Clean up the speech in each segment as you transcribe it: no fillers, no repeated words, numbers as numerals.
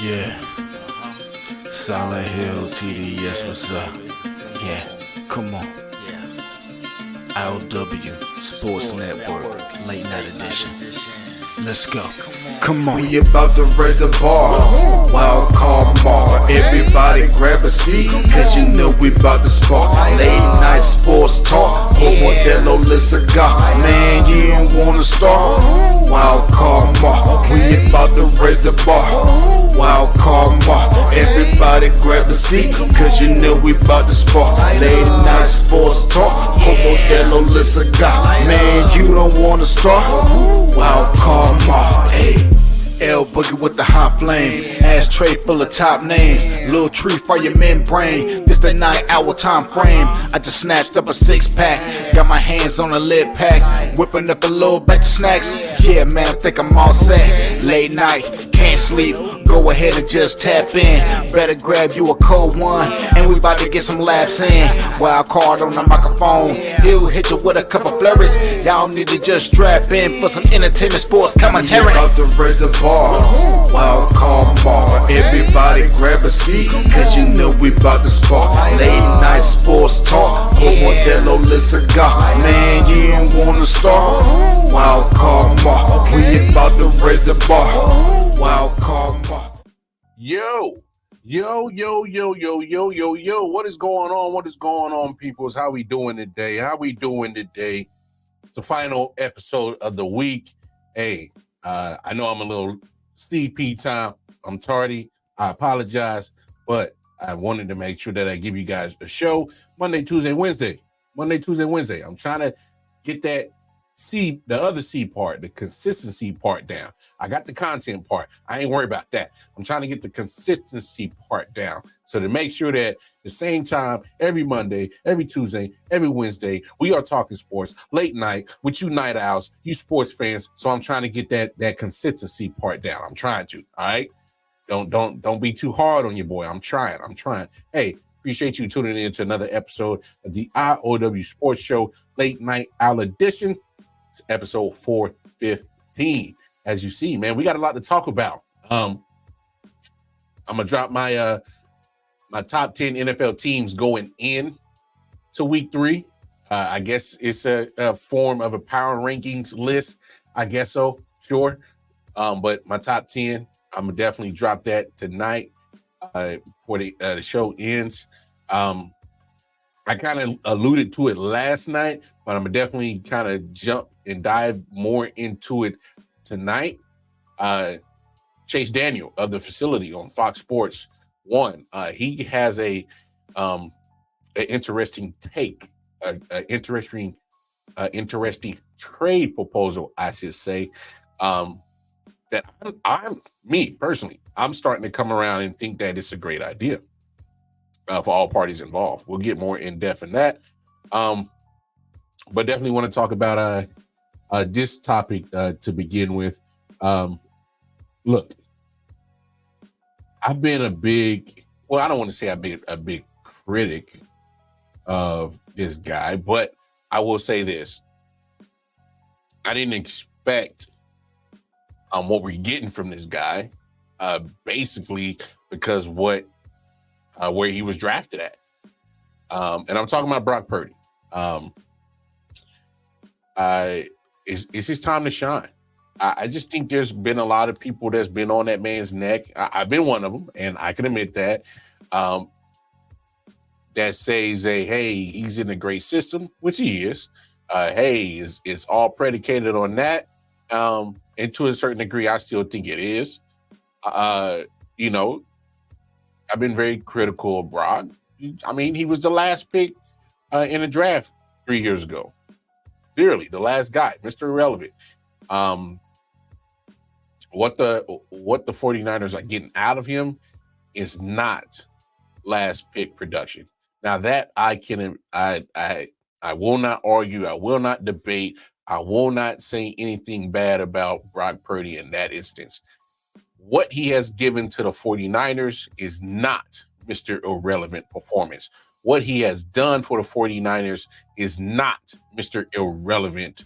Yeah, Solid Hill TDS, what's up? Yeah, come on. I.O.W. Sports Network, late night edition. Let's go. Come on. We about to raise the bar. Wild card mark. Everybody grab a seat, cause you know we about to spark. Late night sports talk. Modelo Le Cigar. Man, you don't wanna start. Wild card mark. We about to raise the bar. Wild card mark. Everybody grab a seat, cause you know we about to spark. Late night sports talk. Modelo Le Cigar. Man, you don't wanna start. Wild card mark. Hey. L Boogie with the hot flame, ashtray full of top names, little tree for your membrane. This the 9-hour time frame. I just snatched up a 6-pack, got my hands on a lid pack, whipping up a little batch of snacks. Yeah, man, I think I'm all set. Late night, can't sleep. Go ahead and just tap in. Better grab you a cold one, and we about to get some laps in. Wild card on the microphone, he'll hit you with a couple flurries. Y'all need to just strap in for some entertainment sports commentary. We about to raise the bar. Wild card bar. Everybody grab a seat, cause you know we about to spark. Late night sports talk. Modelo Le Cigar. Man, you don't wanna start. Wild card bar. We about to raise the bar. Wild card bar. Yo, what is going on? What is going on, peoples? How we doing today? It's the final episode of the week. Hey, I know I'm a little CP time. I'm tardy. I apologize, but I wanted to make sure that I give you guys a show Monday, Tuesday, Wednesday. I'm trying to get that the other C part, the consistency part down. I got the content part. I ain't worried about that. I'm trying to get the consistency part down. So to make sure that the same time, every Monday, every Tuesday, every Wednesday, we are talking sports late night with you night owls, you sports fans. So I'm trying to get that consistency part down. I'm trying to, all right? Don't be too hard on your boy. I'm trying. Hey, appreciate you tuning in to another episode of the I.O.W. Sports Show Late Night Owl Edition. It's episode 415. As you see, man, we got a lot to talk about. I'm gonna drop my my top 10 NFL teams going in to week 3. I guess it's a form of a power rankings list. I guess so, sure. But my top 10, I'm gonna definitely drop that tonight before the show ends. I kind of alluded to it last night, but I'm definitely kind of jump and dive more into it tonight. Chase Daniel of the facility on Fox Sports 1. He has an interesting take, interesting trade proposal, I should say. That me personally, I'm starting to come around and think that it's a great idea for all parties involved. We'll get more in depth in that. But definitely want to talk about this topic to begin with. Look, I've been I don't want to say I've been a big critic of this guy, but I will say this. I didn't expect what we're getting from this guy, basically because where he was drafted at. And I'm talking about Brock Purdy. It's his time to shine. I just think there's been a lot of people that's been on that man's neck. I've been one of them, and I can admit that. That says, hey, he's in a great system, which he is. Hey, it's all predicated on that. And to a certain degree, I still think it is. You know, I've been very critical of Brock. I mean, he was the last pick in the draft 3 years ago. Literally, the last guy, Mr. Irrelevant. What the 49ers are getting out of him is not last pick production. Now that I will not argue, I will not debate, I will not say anything bad about Brock Purdy in that instance. What he has given to the 49ers is not Mr. Irrelevant performance. What he has done for the 49ers is not Mr. Irrelevant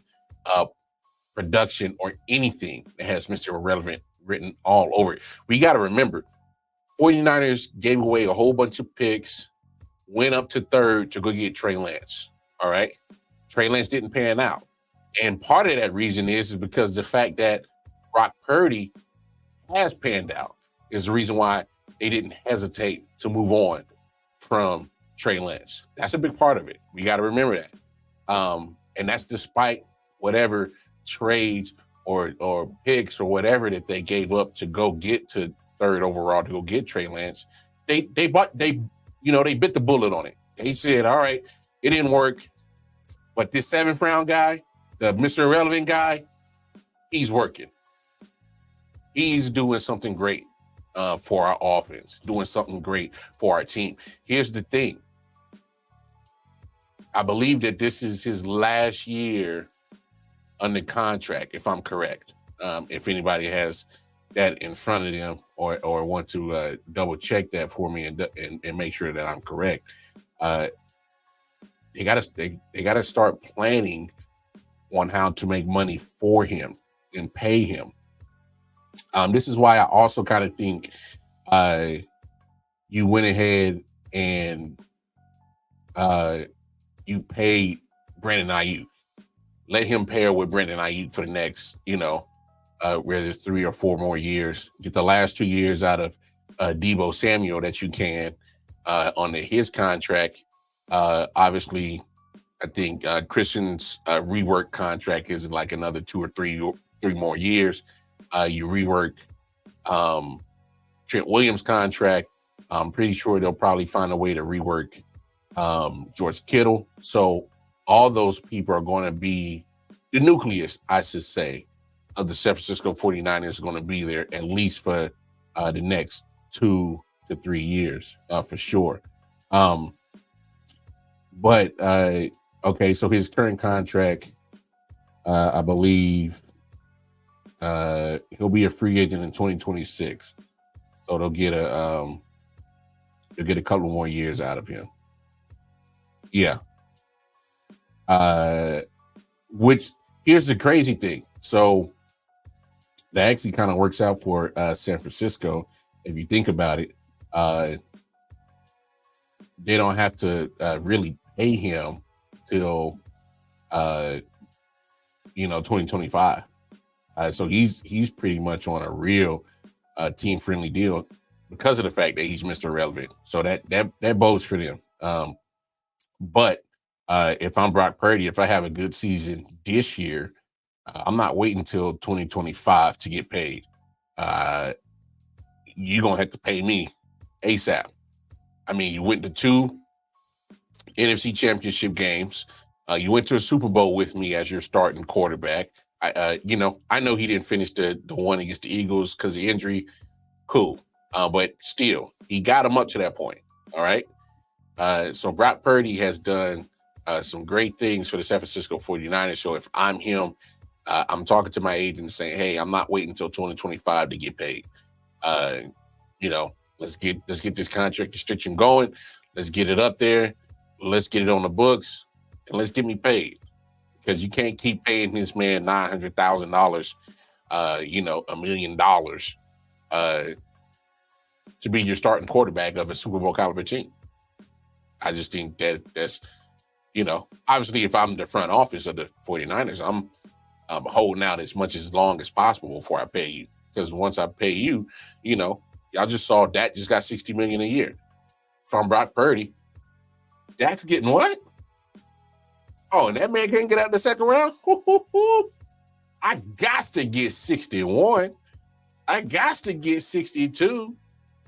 production or anything that has Mr. Irrelevant written all over it. We got to remember, 49ers gave away a whole bunch of picks, went up to third to go get Trey Lance. All right. Trey Lance didn't pan out. And part of that reason is because the fact that Brock Purdy has panned out is the reason why they didn't hesitate to move on from Trey Lance. That's a big part of it. We got to remember that. And that's despite whatever trades or picks or whatever that they gave up to go get to third overall to go get Trey Lance. They bit the bullet on it. They said, all right, it didn't work, but this 7th round guy, the Mr. Irrelevant guy, he's working. He's doing something great for our offense, doing something great for our team. Here's the thing. I believe that this is his last year under contract, if I'm correct. If anybody has that in front of them or want to double check that for me and make sure that I'm correct, they gotta start planning on how to make money for him and pay him. This is why I also kind of think you went ahead and you paid Brandon I.O.W. Let him pair with Brandon I.O.W. for the next, whether 3 or 4 more years. Get the last 2 years out of Deebo Samuel that you can on his contract. Obviously, I think Christian's rework contract is like another 2 or 3 more years. You rework Trent Williams' contract. I'm pretty sure they'll probably find a way to rework George Kittle. So all those people are going to be the nucleus, I should say, of the San Francisco 49ers is going to be there at least for the next 2 to 3 years, for sure. Okay, so his current contract, I believe he'll be a free agent in 2026. So they'll get a couple more years out of him. Yeah. Which here's the crazy thing. So that actually kind of works out for San Francisco. If you think about it, they don't have to really pay him till 2025. So he's pretty much on a real team friendly deal because of the fact that he's Mr. Relevant. So that bodes for them. But if I'm Brock Purdy, if I have a good season this year, I'm not waiting until 2025 to get paid. You're going to have to pay me ASAP. I mean, you went to 2 NFC championship games. You went to a Super Bowl with me as your starting quarterback. I know he didn't finish the one against the Eagles because of the injury. Cool. But still, he got him up to that point. All right. So Brock Purdy has done some great things for the San Francisco 49ers. So if I'm him, I'm talking to my agent saying, hey, I'm not waiting until 2025 to get paid. Let's get this contract restriction going. Let's get it up there. Let's get it on the books and let's get me paid. Because you can't keep paying this man $900,000, $1 million to be your starting quarterback of a Super Bowl caliber team. I just think that's obviously if I'm the front office of the 49ers, I'm holding out as long as possible before I pay you. Because once I pay you, y'all just saw Dak just got $60 million a year from Brock Purdy. Dak's getting what? Oh, and that man can't get out the second round? I got to get 61. I got to get 62.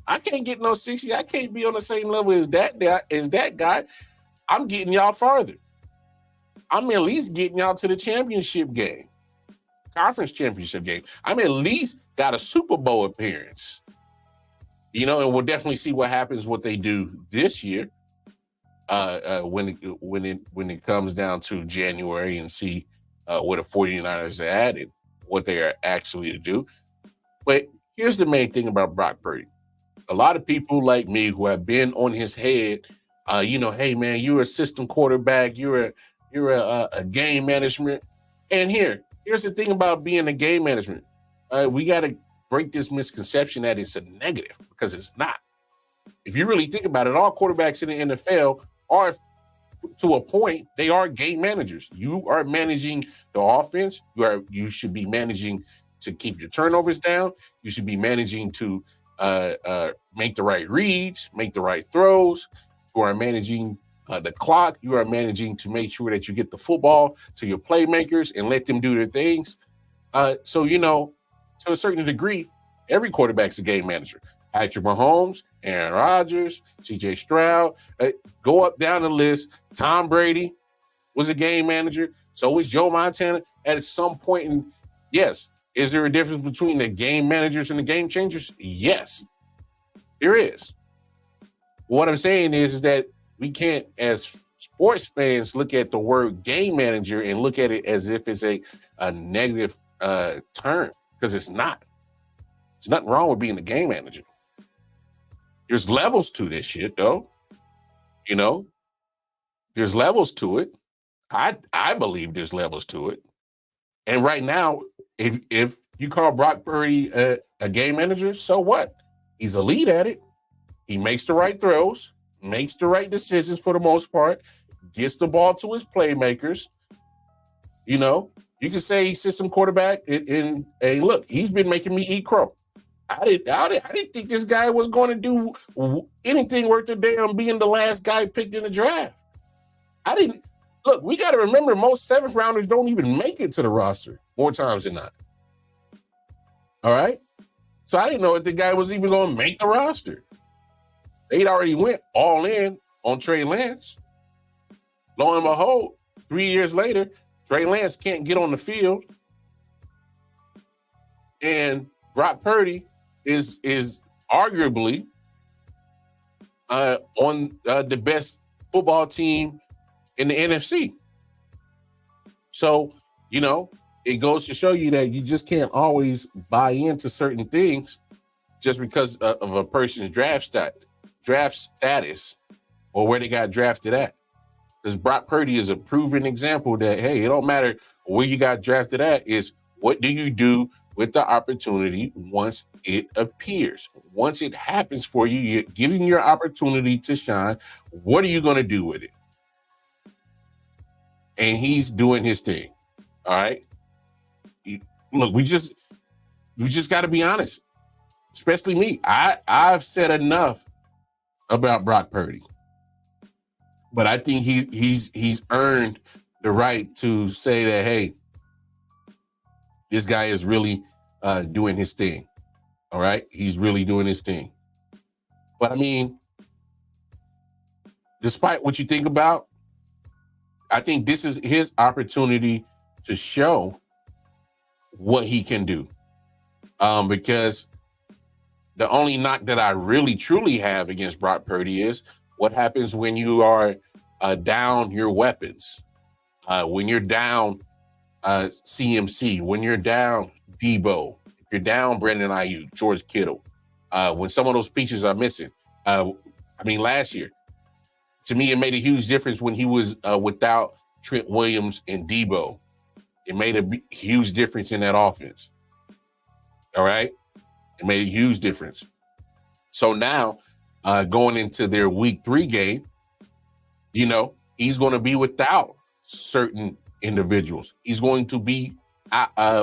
I can't get no 60. I can't be on the same level as that guy. I'm getting y'all farther. I'm at least getting y'all to the championship game, conference championship game. I'm at least got a Super Bowl appearance. And we'll definitely see what happens, what they do this year. When it comes down to January and see what the 49ers are added, what they are actually to do. But here's the main thing about Brock Purdy. A lot of people like me who have been on his head, hey man, you're a system quarterback, you're a game management. And here's the thing about being a game management. We gotta break this misconception that it's a negative, because it's not. If you really think about it, all quarterbacks in the NFL are, to a point, they are game managers. You are managing the offense. You should be managing to keep your turnovers down. You should be managing to make the right reads, make the right throws. You are managing the clock. You are managing to make sure that you get the football to your playmakers and let them do their things. So, you know, to a certain degree, every quarterback's a game manager. Patrick Mahomes, Aaron Rodgers, C.J. Stroud, go up down the list. Tom Brady was a game manager. So was Joe Montana at some point. And yes, is there a difference between the game managers and the game changers? Yes, there is. What I'm saying is that we can't, as sports fans, look at the word game manager and look at it as if it's a negative term, because it's not. There's nothing wrong with being a game manager. There's levels to this shit, though. You know, there's levels to it. I believe there's levels to it. And right now, if you call Brock Purdy a game manager, so what? He's elite at it. He makes the right throws, makes the right decisions for the most part, gets the ball to his playmakers. You know, you can say he's system quarterback, and look, he's been making me eat crow. I didn't think this guy was going to do anything worth a damn being the last guy picked in the draft. Look, we got to remember, most seventh rounders don't even make it to the roster more times than not. All right? So I didn't know if the guy was even going to make the roster. They'd already went all in on Trey Lance. Lo and behold, 3 years later, Trey Lance can't get on the field. And Brock Purdy is arguably on the best football team in the NFC. So, you know, it goes to show you that you just can't always buy into certain things just because of a person's draft status or where they got drafted at. Because Brock Purdy is a proven example that, hey, it don't matter where you got drafted at, is what do you do with the opportunity once it appears. Once it happens for you, you're giving your opportunity to shine. What are you going to do with it? And he's doing his thing. All right. Look, we just got to be honest. Especially me. I've said enough about Brock Purdy. But I think he's earned the right to say that, hey, this guy is really doing his thing. All right. He's really doing his thing. But I mean, despite what you think about, I think this is his opportunity to show what he can do. Because the only knock that I really truly have against Brock Purdy is what happens when you are down your weapons, when you're down CMC, when you're down Debo, if you're down Brandon I.O.W, George Kittle, when some of those pieces are missing. I mean, last year, to me, it made a huge difference when he was without Trent Williams and Debo. It made a huge difference in that offense. All right? It made a huge difference. So now, going into their week 3 game, you know, he's going to be without certain individuals. He's going to be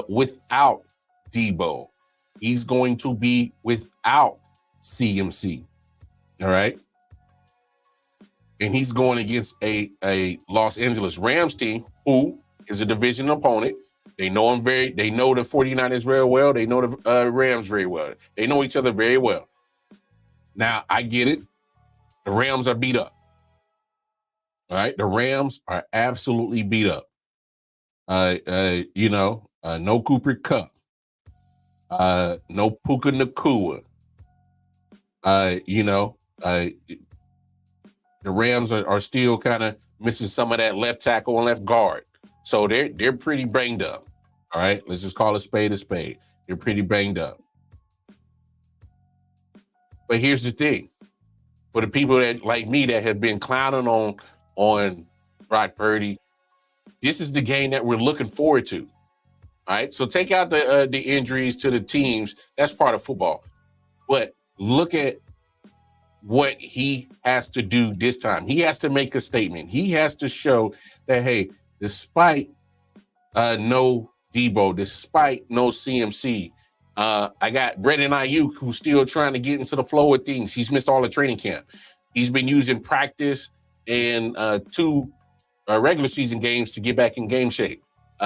without Debo. He's going to be without CMC. All right? And he's going against a Los Angeles Rams team who is a division opponent. They know him they know the 49ers very well. They know the Rams very well. They know each other very well. Now, I get it. The Rams are beat up. All right? The Rams are absolutely beat up. You know, no Cooper Kupp. No Puka Nacua. You know, the Rams are still kind of missing some of that left tackle and left guard. So they're pretty banged up. All right, let's just call a spade a spade. They're pretty banged up. But here's the thing. For the people that like me that have been clowning on Brock Purdy, this is the game that we're looking forward to. All right, so take out the injuries to the teams. That's part of football. But look at what he has to do this time. He has to make a statement. He has to show that, hey, despite no Debo, despite no CMC, I got Brandon I.O.W. who's still trying to get into the flow of things. He's missed all the training camp. He's been using practice and 2 regular season games to get back in game shape.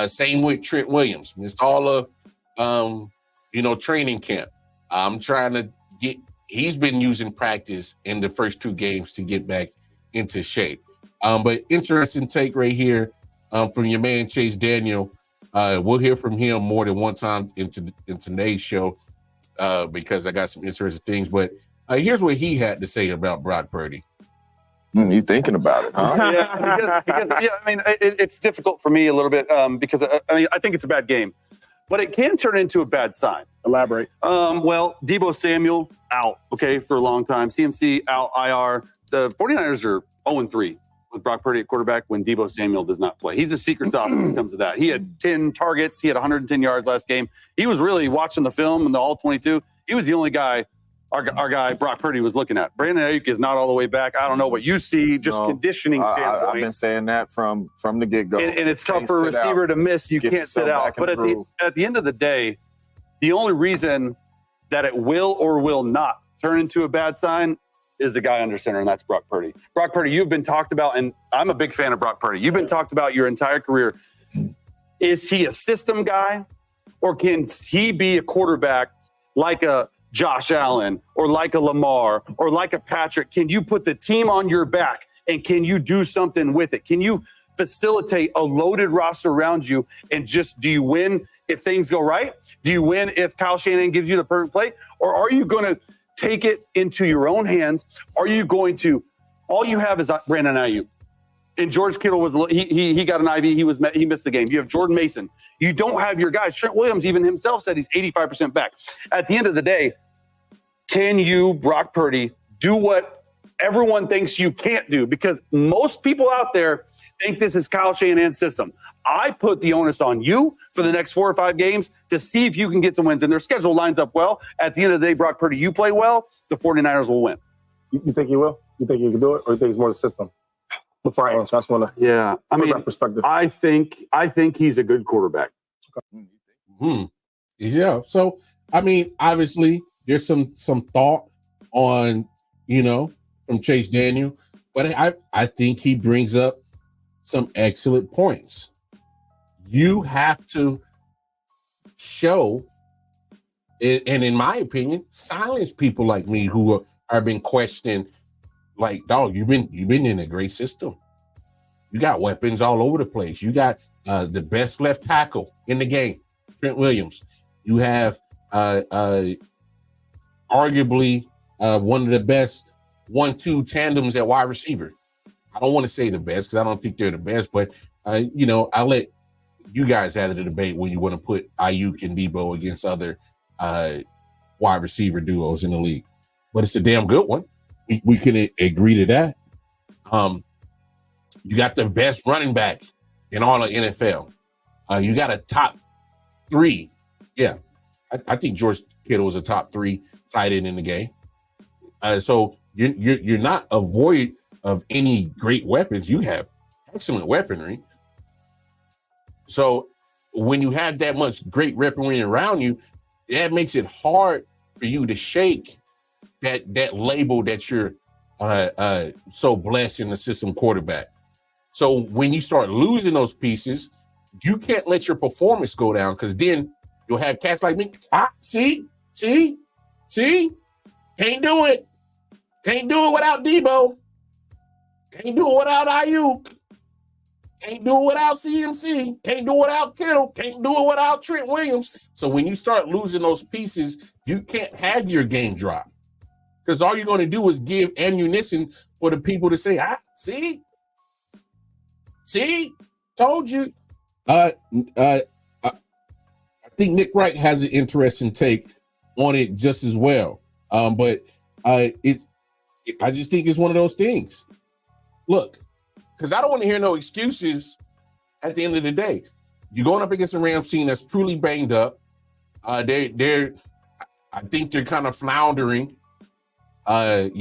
Same with Trent Williams. Missed all of, training camp. I'm trying to get – he's been using practice in the first 2 games to get back into shape. But interesting take right here from your man Chase Daniel. We'll hear from him more than one time in today's show because I got some interesting things. But here's what he had to say about Brock Purdy. You thinking about it, huh? It's difficult for me a little bit because I think it's a bad game, but it can turn into a bad sign. Elaborate. Well, Debo Samuel out, for a long time. CMC out, IR. The 49ers are 0-3 with Brock Purdy at quarterback when Debo Samuel does not play. He's the secret sauce when it comes to that. He had 10 targets. He had 110 yards last game. He was really watching the film and the all-22. He was the only guy our guy Brock Purdy was looking at. Brandon Ayuk is not all the way back. I don't know what you see, just conditioning standpoint. I've been saying that from the get-go. And it's tough for a receiver to miss. You can't sit out. But at the end of the day, the only reason that it will or will not turn into a bad sign is the guy under center, and that's Brock Purdy. Brock Purdy, you've been talked about, and I'm a big fan of Brock Purdy. You've been talked about your entire career. Is he a system guy, or can he be a quarterback like a Josh Allen or like a Lamar or like a Patrick? Can you put the team on your back, and can you do something with it? Can you facilitate a loaded roster around you, and just do you win if things go right? Do you win if Kyle Shanahan gives you the perfect play? Or are you going to take it into your own hands? Are you going to – all you have is Brandon Ayuk. And George Kittle was he got an IV. He missed the game. You have Jordan Mason. You don't have your guys. Trent Williams even himself said he's 85% back. At the end of the day, can you, Brock Purdy, do what everyone thinks you can't do? Because most people out there think this is Kyle Shanahan's system. I put the onus on you for the next 4 or 5 games to see if you can get some wins. And their schedule lines up well. At the end of the day, Brock Purdy, you play well, the 49ers will win. You think you will? You think you can do it? Or you think it's more the system? Before I answer, I just want to perspective. I think he's a good quarterback. Yeah. So, obviously, there's some thought on, from Chase Daniel. But I think he brings up some excellent points. You have to show, and in my opinion, silence people like me who are being questioned. Like, dog, you've been in a great system. You got weapons all over the place. You got the best left tackle in the game, Trent Williams. You have arguably one of the best 1-2 tandems at wide receiver. I don't want to say the best because I don't think they're the best, but I'll let you guys have the debate when you want to put Ayuk and Debo against other wide receiver duos in the league. But it's a damn good one. We can agree to that. You got the best running back in all of NFL. You got a top 3. Yeah, I think George Kittle is a top 3 tight end in the game. So you're not void of any great weapons. You have excellent weaponry. So when you have that much great weaponry around you, that makes it hard for you to shake that label that you're so blessed in the system quarterback. So when you start losing those pieces, you can't let your performance go down, because then you'll have cats like me. See, can't do it. Can't do it without Debo. Can't do it without Ayuk. Can't do it without CMC. Can't do it without Kittle. Can't do it without Trent Williams. So when you start losing those pieces, you can't have your game drop, because all you're going to do is give ammunition for the people to say, see, told you. I think Nick Wright has an interesting take on it just as well. But I just think it's one of those things. Look, because I don't want to hear no excuses at the end of the day. you're going up against a Rams team that's truly banged up. I think they're kind of floundering. Kind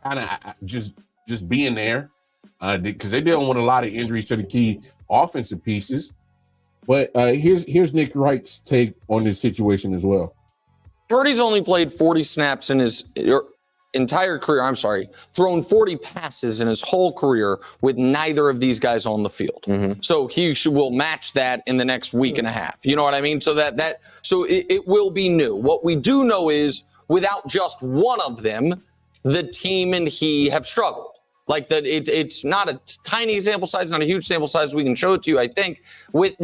of just being there, because they're dealing with a lot of injuries to the key offensive pieces. But here's Nick Wright's take on this situation as well. Purdy's only played 40 snaps in his entire career. Thrown 40 passes in his whole career with neither of these guys on the field. Mm-hmm. So he will match that in the next week and a half. You know what I mean? So it will be new. What we do know is without just one of them, the team and he have struggled. Like that, it's not a tiny sample size, not a huge sample size. We can show it to you. I think with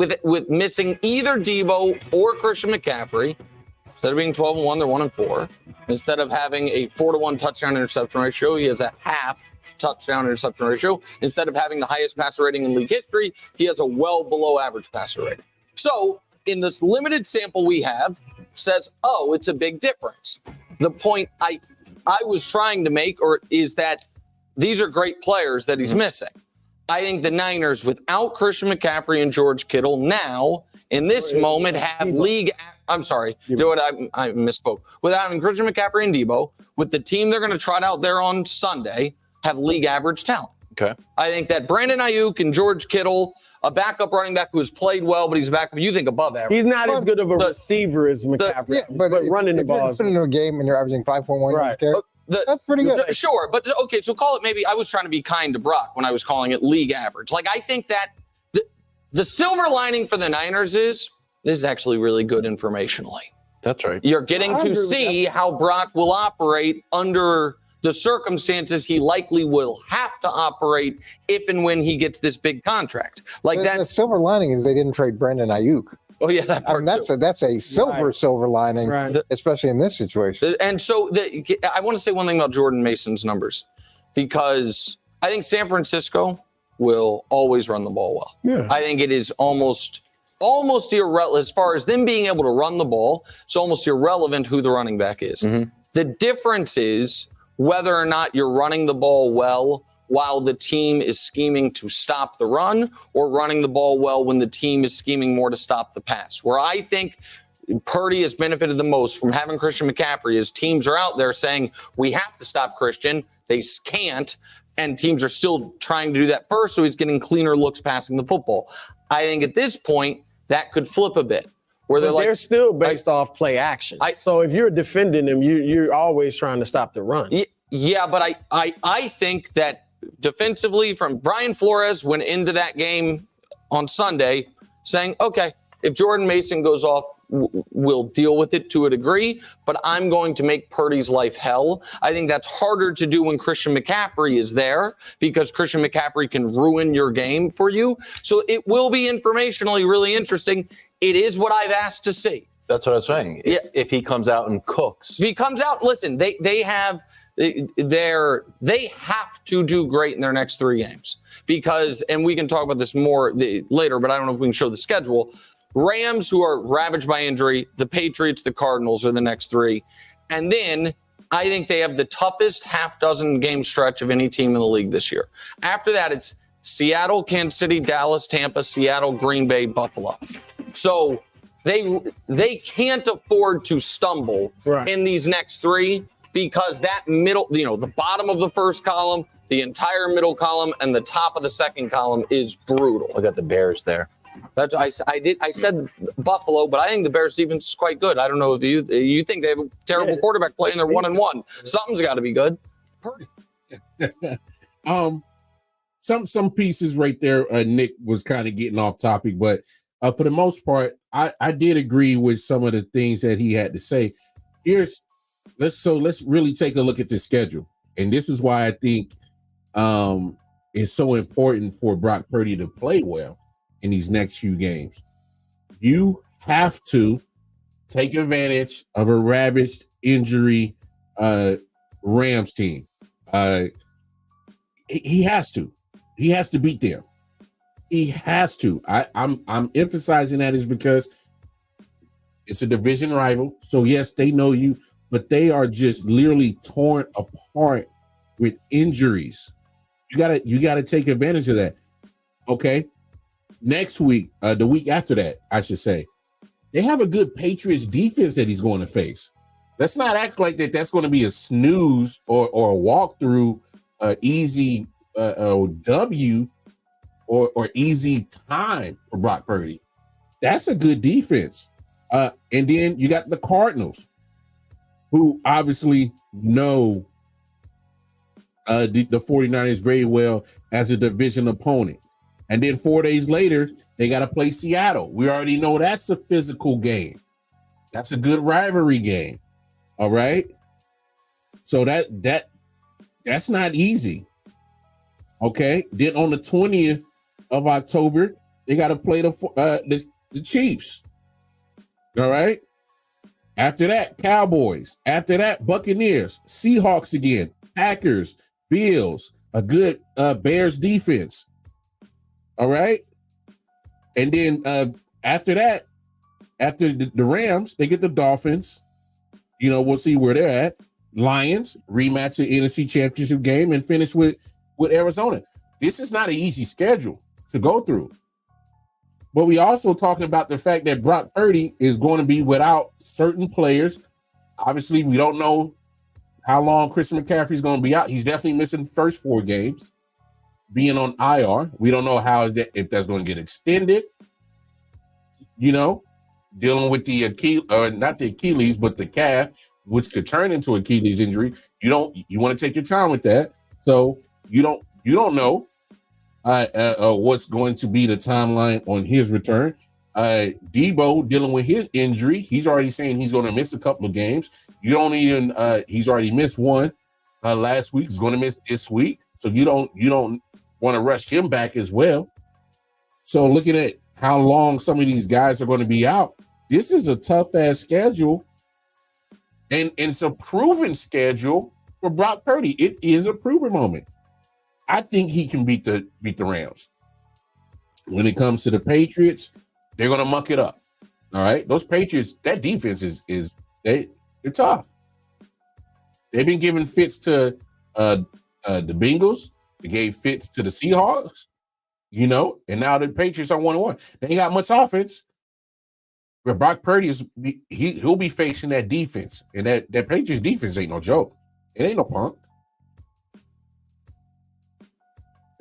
missing either Debo or Christian McCaffrey. Instead of being 12-1, they're 1-4. Instead of having a 4-to-1 touchdown interception ratio, he has a half touchdown interception ratio. Instead of having the highest passer rating in league history, he has a well below average passer rating. So in this limited sample we have, says, oh, it's a big difference. The point I was trying to make is that these are great players that he's missing. I think the Niners, without Christian McCaffrey and George Kittle, now in this moment have league. I'm sorry, I misspoke. Without having Christian McCaffrey and Debo, with the team they're going to trot out there on Sunday, have league average talent. Okay. I think that Brandon Ayuk and George Kittle, a backup running back who's played well, but he's a backup. You think above average. He's not as good of a receiver as McCaffrey, but running the ball. If you're into a game and you're averaging 5.1 yards carry, that's pretty good. Sure, but okay, so call it maybe. I was trying to be kind to Brock when I was calling it league average. Like, I think that the silver lining for the Niners is this is actually really good informationally. That's right. You're getting to see how Brock will operate under the circumstances he likely will have to operate if and when he gets this big contract. Like that. The silver lining is they didn't trade Brandon Ayuk. Oh yeah, that part that's a silver lining, especially in this situation. And so I want to say one thing about Jordan Mason's numbers, because I think San Francisco will always run the ball well. Yeah. I think it is almost irrelevant as far as them being able to run the ball. It's almost irrelevant who the running back is. Mm-hmm. The difference is whether or not you're running the ball well while the team is scheming to stop the run, or running the ball well when the team is scheming more to stop the pass. Where I think Purdy has benefited the most from having Christian McCaffrey is teams are out there saying, we have to stop Christian. They can't. And teams are still trying to do that first, so he's getting cleaner looks passing the football. I think at this point, that could flip a bit. Where they're still based off play action. So if you're defending them, you're always trying to stop the run. Yeah, but I think that defensively, from Brian Flores went into that game on Sunday saying, okay, if Jordan Mason goes off, we'll deal with it to a degree, but I'm going to make Purdy's life hell. I think that's harder to do when Christian McCaffrey is there, because Christian McCaffrey can ruin your game for you. So it will be informationally really interesting. It is what I've asked to see. That's what I was saying. If he comes out and cooks. If he comes out, listen, they have to do great in their next 3 games, because, and we can talk about this more later, but I don't know if we can show the schedule. Rams, who are ravaged by injury, the Patriots, the Cardinals are the next 3. And then I think they have the toughest half-dozen game stretch of any team in the league this year. After that, it's Seattle, Kansas City, Dallas, Tampa, Seattle, Green Bay, Buffalo. So they can't afford to stumble in these next 3, because that middle, the bottom of the first column, the entire middle column, and the top of the second column is brutal. I got the Bears there. I said Buffalo, but I think the Bears defense is quite good. I don't know if you think they have a terrible quarterback play and they're 1-1. Something's got to be good. Some pieces right there. Nick was kind of getting off topic, but for the most part, I did agree with some of the things that he had to say. Let's really take a look at the schedule, and this is why I think it's so important for Brock Purdy to play well in these next few games. You have to take advantage of a ravaged injury Rams team. He has to beat them. He has to. I'm emphasizing that is because it's a division rival. So yes, they know you, but they are just literally torn apart with injuries. You gotta take advantage of that. Okay. next week, the week after that, I should say, they have a good Patriots defense that he's going to face. Let's not act like that's going to be a snooze or a walkthrough, easy W or easy time for Brock Purdy. That's a good defense. And then you got the Cardinals, who obviously know the 49ers very well as a division opponent. And then 4 days later, they got to play Seattle. We already know that's a physical game. That's a good rivalry game. All right. So that's not easy. Okay. Then on the 20th of October, they got to play the Chiefs. All right. After that, Cowboys. After that, Buccaneers, Seahawks again, Packers, Bills, a good Bears defense. All right. And then after that, after the Rams, they get the Dolphins. You know, we'll see where they're at. Lions, rematch the NFC Championship game, and finish with Arizona. This is not an easy schedule to go through. But we also talking about the fact that Brock Purdy is going to be without certain players. Obviously, we don't know how long Christian McCaffrey's going to be out. He's definitely missing the first 4 games, being on IR. We don't know if that's going to get extended. You know, dealing with the not the Achilles, but the calf, which could turn into Achilles injury. You want to take your time with that. So you don't know what's going to be the timeline on his return. Debo dealing with his injury. He's already saying he's going to miss a couple of games. He's already missed one last week. He's going to miss this week. So you don't want to rush him back as well. So looking at how long some of these guys are going to be out, this is a tough ass schedule. And it's a proven schedule for Brock Purdy. It is a proven moment. I think he can beat the Rams. When it comes to the Patriots, they're gonna muck it up. All right. Those Patriots, that defense they're tough. They've been giving fits to the Bengals. They gave fits to the Seahawks, you know, and now the Patriots are 1-1. They ain't got much offense. But Brock Purdy he'll be facing that defense. And that Patriots defense ain't no joke. It ain't no punk.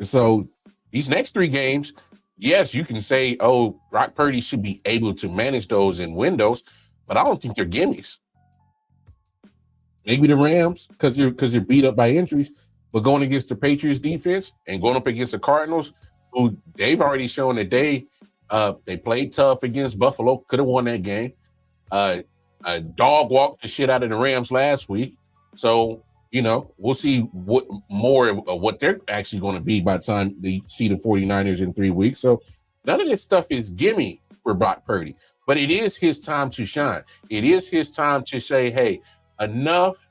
So these next 3 games, yes, you can say, oh, Brock Purdy should be able to manage those and win those, but I don't think they're gimmies. Maybe the Rams, because they're beat up by injuries, but going against the Patriots defense and going up against the Cardinals, who they've already shown that they played tough against Buffalo, could have won that game. Dog walked the shit out of the Rams last week. So, you know, we'll see what more of what they're actually going to be by the time they see the 49ers in 3 weeks. So none of this stuff is gimme for Brock Purdy, but it is his time to shine. It is his time to say, hey, enough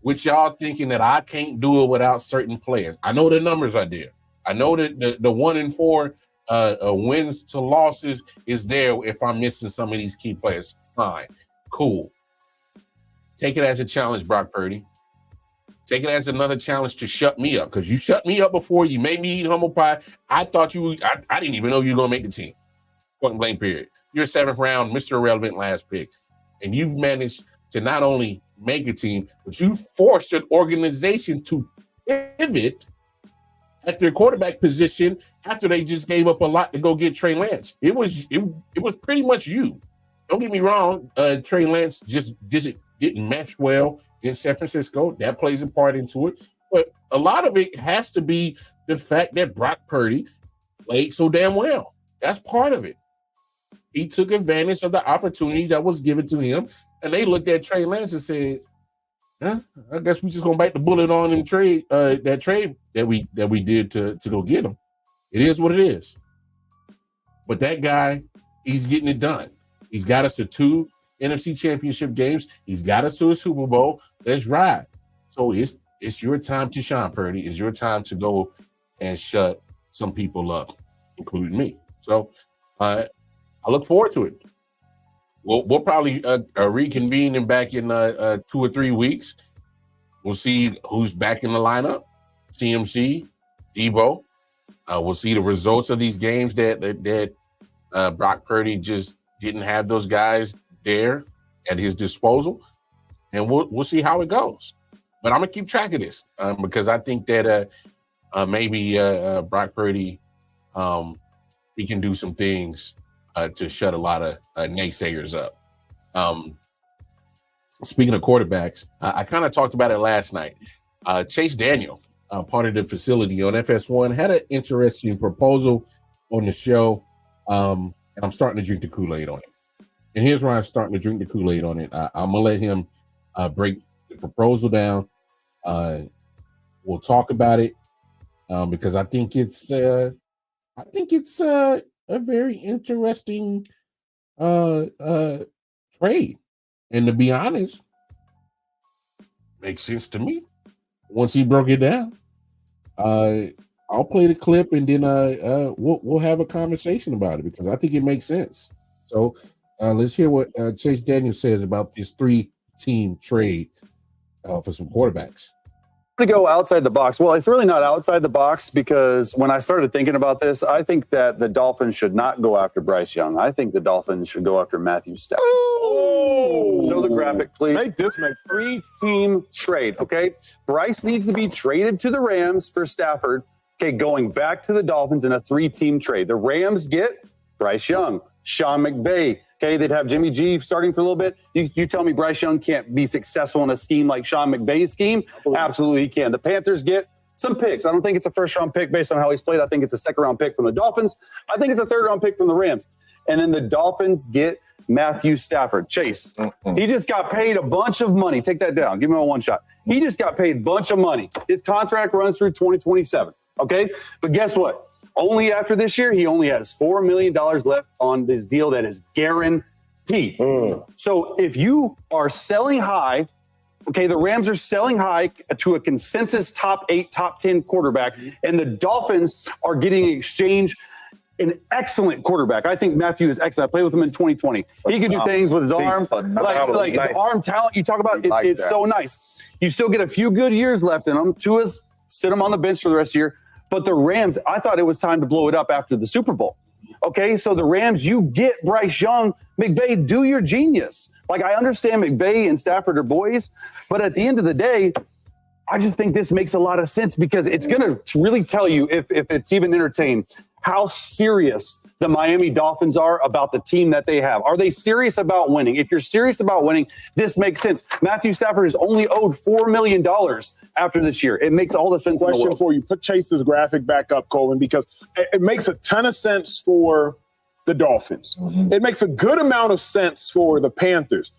with y'all thinking that I can't do it without certain players. I know the numbers are there. I know that the 1-4 wins to losses is there if I'm missing some of these key players. Fine. Cool. Take it as a challenge, Brock Purdy. Take it as another challenge to shut me up, because you shut me up before. You made me eat humble pie. I thought I didn't even know you were going to make the team. Point blank period. You're 7th round, Mr. Irrelevant last pick. And you've managed to not only make a team, but you forced an organization to pivot at their quarterback position after they just gave up a lot to go get Trey Lance. It was pretty much you. Don't get me wrong. Trey Lance just didn't match well in San Francisco. That plays a part into it. But a lot of it has to be the fact that Brock Purdy played so damn well. That's part of it. He took advantage of the opportunity that was given to him, and they looked at Trey Lance and said, I guess we just gonna bite the bullet on and trade that trade that we did to go get him. It is what it is. But that guy, he's getting it done. He's got us to 2 NFC Championship games. He's got us to a Super Bowl. Let's ride. So it's your time to shine, Purdy. It's your time to go and shut some people up, including me. So I look forward to it. We'll probably reconvene and back in 2 or 3 weeks. We'll see who's back in the lineup. CMC, Debo. We'll see the results of these games that Brock Purdy just didn't have those guys there at his disposal, and we'll see how it goes. But I'm gonna keep track of this because I think that maybe Brock Purdy he can do some things to shut a lot of naysayers up. Speaking of quarterbacks, I kind of talked about it last night. Chase Daniel, part of the facility on FS1, had an interesting proposal on the show, and I'm starting to drink the Kool-Aid on it. And here's where I'm starting to drink the Kool-Aid on it. I'm gonna let him break the proposal down. We'll talk about it because I think it's a very interesting trade. And to be honest, makes sense to me. Once he broke it down, I'll play the clip and then we'll have a conversation about it because I think it makes sense. So let's hear what Chase Daniel says about this 3-team trade for some quarterbacks. To go outside the box. Well, it's really not outside the box because when I started thinking about this, I think that the Dolphins should not go after Bryce Young. I think the Dolphins should go after Matthew Stafford. Oh! Show the graphic, please. Make this 3-team trade, okay? Bryce needs to be traded to the Rams for Stafford, okay, going back to the Dolphins in a 3-team trade. The Rams get Bryce Young, Sean McVay. Okay, they'd have Jimmy G starting for a little bit. You tell me Bryce Young can't be successful in a scheme like Sean McVay's scheme? Absolutely he can. The Panthers get some picks. I don't think it's a first-round pick based on how he's played. I think it's a second-round pick from the Dolphins. I think it's a third-round pick from the Rams. And then the Dolphins get Matthew Stafford. Chase, he just got paid a bunch of money. Take that down. Give me a one shot. He just got paid a bunch of money. His contract runs through 2027, okay? But guess what? Only after this year, he only has $4 million left on this deal that is guaranteed. So if you are selling high, okay, the Rams are selling high to a consensus top 8, top 10 quarterback, and the Dolphins are getting in exchange an excellent quarterback. I think Matthew is excellent. I played with him in 2020. He can do things with his arms, like the arm talent you talk about. It's so nice. You still get a few good years left in him. Tua's sit him on the bench for the rest of the year. But the Rams, I thought it was time to blow it up after the Super Bowl. Okay, so the Rams, you get Bryce Young. McVay, do your genius. Like, I understand McVay and Stafford are boys, but at the end of the day, I just think this makes a lot of sense because it's going to really tell you, if it's even entertained, how serious the Miami Dolphins are about the team that they have. Are they serious about winning? If you're serious about winning, this makes sense. Matthew Stafford is only owed $4 million after this year. It makes all the sense in the world. Question for you. Put Chase's graphic back up, Colin, because it makes a ton of sense for the Dolphins. It makes a good amount of sense for the Panthers.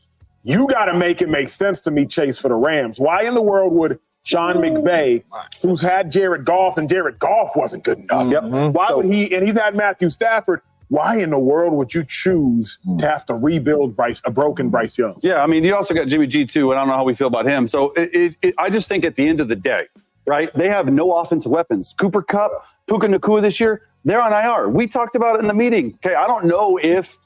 You got to make it make sense to me, Chase, for the Rams. Why in the world would Sean McVay, who's had Jared Goff, and Jared Goff wasn't good enough. Why would he, and he's had Matthew Stafford, why in the world would you choose to have to rebuild a broken Bryce Young? Yeah, I mean, you also got Jimmy G too, and I don't know how we feel about him. So I just think at the end of the day, right, they have no offensive weapons. Cooper Kupp, Puka Nacua this year, they're on IR. We talked about it in the meeting. Okay, I don't know if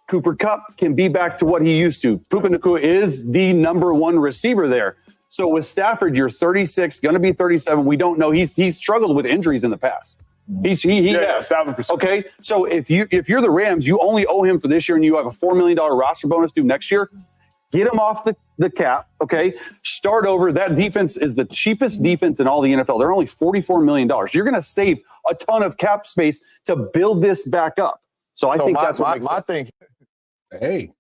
Cooper Kupp can be back to what he used to. Puka Nacua is the number one receiver there. So with Stafford, you're 36, going to be 37. We don't know. He's struggled with injuries in the past. He has. 1,000%. Okay, so if you're the Rams, you only owe him for this year, and you have a $4 million roster bonus due next year. Get him off the cap. Okay, start over. That defense is the cheapest defense in all the NFL. They're only $44 million. You're going to save a ton of cap space to build this back up. So I think that's what makes my thing. Hey,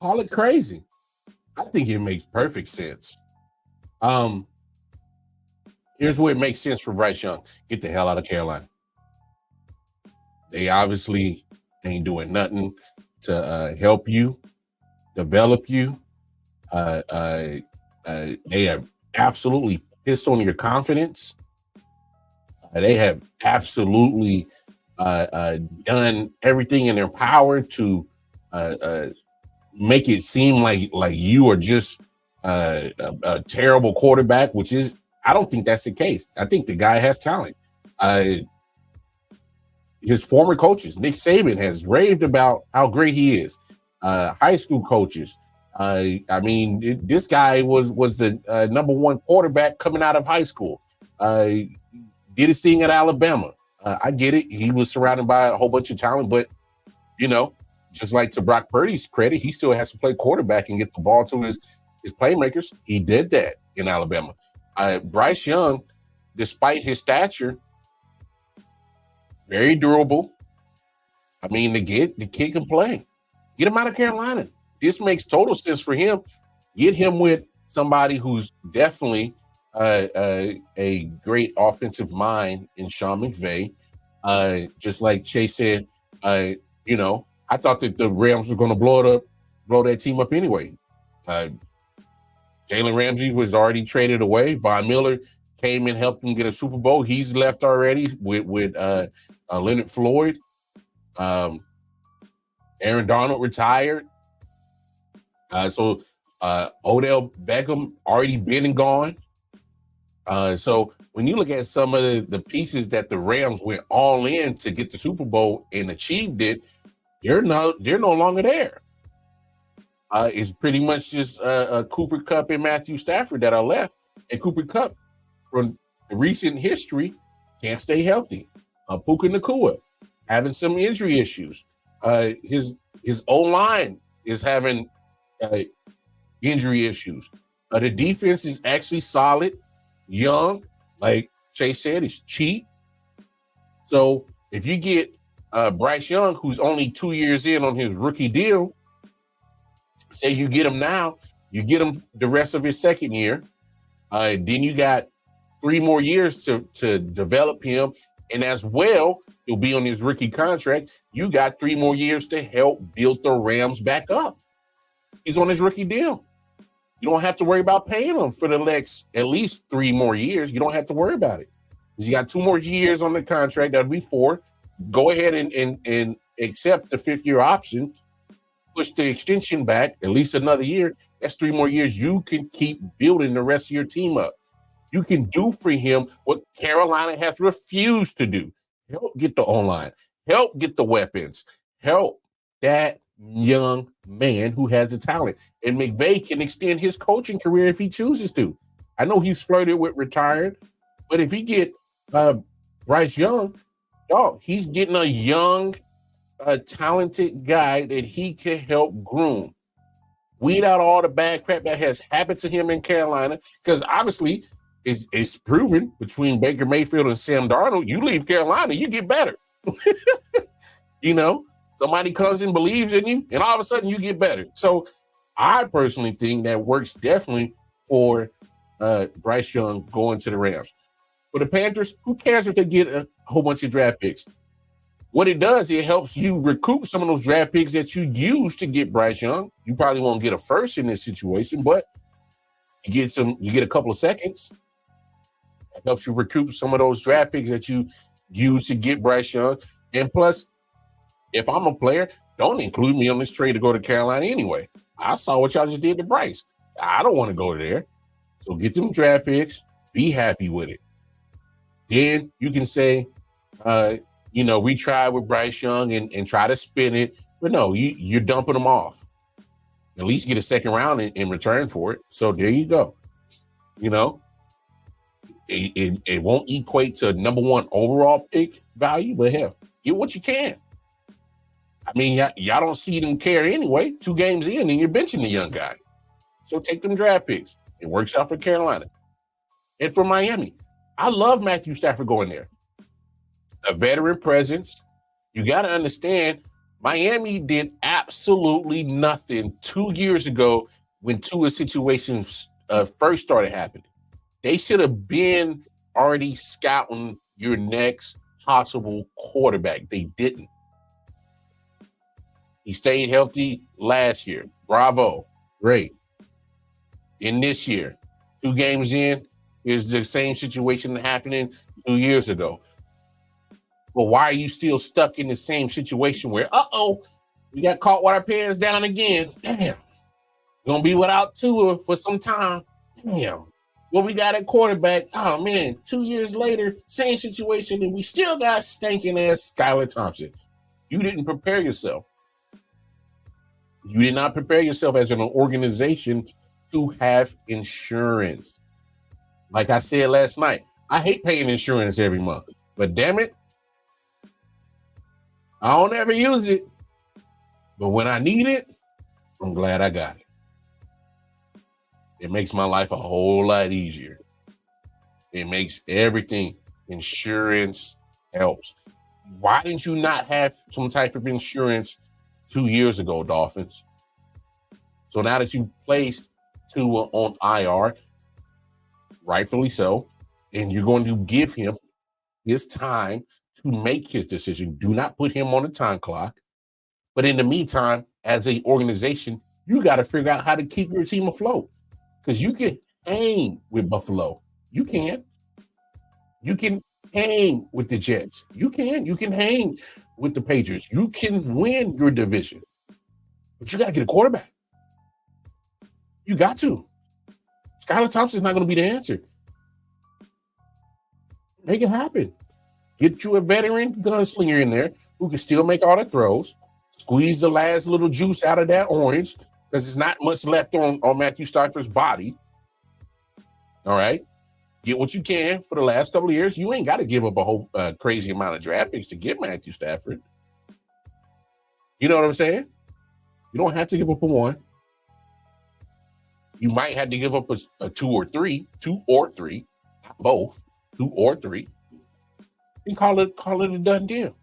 call it crazy. I think it makes perfect sense. Here's where it makes sense for Bryce Young. Get the hell out of Carolina. They obviously ain't doing nothing to help you, develop you. They have absolutely pissed on your confidence. They have absolutely done everything in their power to make it seem like you are just a terrible quarterback, which is, I don't think that's the case. I think the guy has talent. His former coaches, Nick Saban, has raved about how great he is. High school coaches. This guy was the number one quarterback coming out of high school. Did his thing at Alabama. I get it. He was surrounded by a whole bunch of talent, but just like to Brock Purdy's credit, he still has to play quarterback and get the ball to his playmakers. He did that in Alabama. Bryce Young, despite his stature, very durable. I mean, the kid can play. Get him out of Carolina. This makes total sense for him. Get him with somebody who's definitely a great offensive mind in Sean McVay. Just like Chase said, I thought that the Rams were going to blow that team up anyway. Jalen Ramsey was already traded away. Von Miller came and helped him get a Super Bowl. He's left already with Leonard Floyd. Aaron Donald retired. So Odell Beckham already been and gone. So when you look at some of the pieces that the Rams went all in to get the Super Bowl and achieved it, they're no longer there. It's pretty much just Cooper Kupp and Matthew Stafford that are left. And Cooper Kupp, from recent history, can't stay healthy. Puka Nacua having some injury issues. His O-line is having injury issues. The defense is actually solid, young, like Chase said, it's cheap. So if you get Bryce Young, who's only 2 years in on his rookie deal, say you get him now, you get him the rest of his second year, then you got 3 more years to develop him, and as well, he'll be on his rookie contract. You got 3 more years to help build the Rams back up. He's on his rookie deal. You don't have to worry about paying him for the next at least 3 more years. You don't have to worry about it. Because you got 2 more years on the contract. That'll be 4. Go ahead and accept the 5th-year option. Push the extension back at least another year. That's 3 more years. You can keep building the rest of your team up. You can do for him what Carolina has refused to do. Help get the O-line. Help get the weapons. Help that young man who has the talent. And McVay can extend his coaching career if he chooses to. I know he's flirted with retired, but if he get Bryce Young, he's getting a young, talented guy that he can help groom. Weed out all the bad crap that has happened to him in Carolina, because obviously it's proven between Baker Mayfield and Sam Darnold, you leave Carolina, you get better. Somebody comes and believes in you, and all of a sudden you get better. So I personally think that works definitely for Bryce Young going to the Rams. For the Panthers, who cares if they get a whole bunch of draft picks? What it does, it helps you recoup some of those draft picks that you used to get Bryce Young. You probably won't get a first in this situation, but you get a couple of seconds. It helps you recoup some of those draft picks that you used to get Bryce Young. And plus, if I'm a player, don't include me on this trade to go to Carolina anyway. I saw what y'all just did to Bryce. I don't want to go there. So get them draft picks, be happy with it. Then you can say, we tried with Bryce Young and try to spin it. But no, you're dumping them off. At least get a second round in return for it. So there you go. It won't equate to number 1 overall pick value, but hell, get what you can. I mean, y'all don't see them care anyway. 2 games in and you're benching the young guy. So take them draft picks. It works out for Carolina. And for Miami, I love Matthew Stafford going there. A veteran presence. You got to understand, Miami did absolutely nothing 2 years ago when Tua's situations first started happening. They should have been already scouting your next possible quarterback. They didn't. He stayed healthy last year. Bravo. Great. In this year, 2 games in, is the same situation happening 2 years ago. But why are you still stuck in the same situation where, we got caught with our pants down again? Damn. Gonna be without Tua for some time. Damn. What we got at quarterback? Oh, man, 2 years later, same situation, and we still got stinking ass Skylar Thompson. You didn't prepare yourself. You did not prepare yourself as an organization to have insurance. Like I said last night, I hate paying insurance every month, but damn it, I don't ever use it. But when I need it, I'm glad I got it. It makes my life a whole lot easier. It makes everything. Insurance helps. Why didn't you not have some type of insurance 2 years ago, Dolphins? So now that you've placed Tua on IR, rightfully so, and you're going to give him his time to make his decision. Do not put him on a time clock. But in the meantime, as an organization, you got to figure out how to keep your team afloat. Because you can hang with Buffalo. You can. You can hang with the Jets. You can. You can hang with the Patriots. You can win your division. But you got to get a quarterback. You got to. Skylar Thompson's not going to be the answer. Make it happen. Get you a veteran gunslinger in there who can still make all the throws. Squeeze the last little juice out of that orange because there's not much left on Matthew Stafford's body. All right. Get what you can for the last couple of years. You ain't got to give up a whole crazy amount of draft picks to get Matthew Stafford. You know what I'm saying? You don't have to give up a one. You might have to give up a two or three, not both, 2 or 3, and call it a done deal.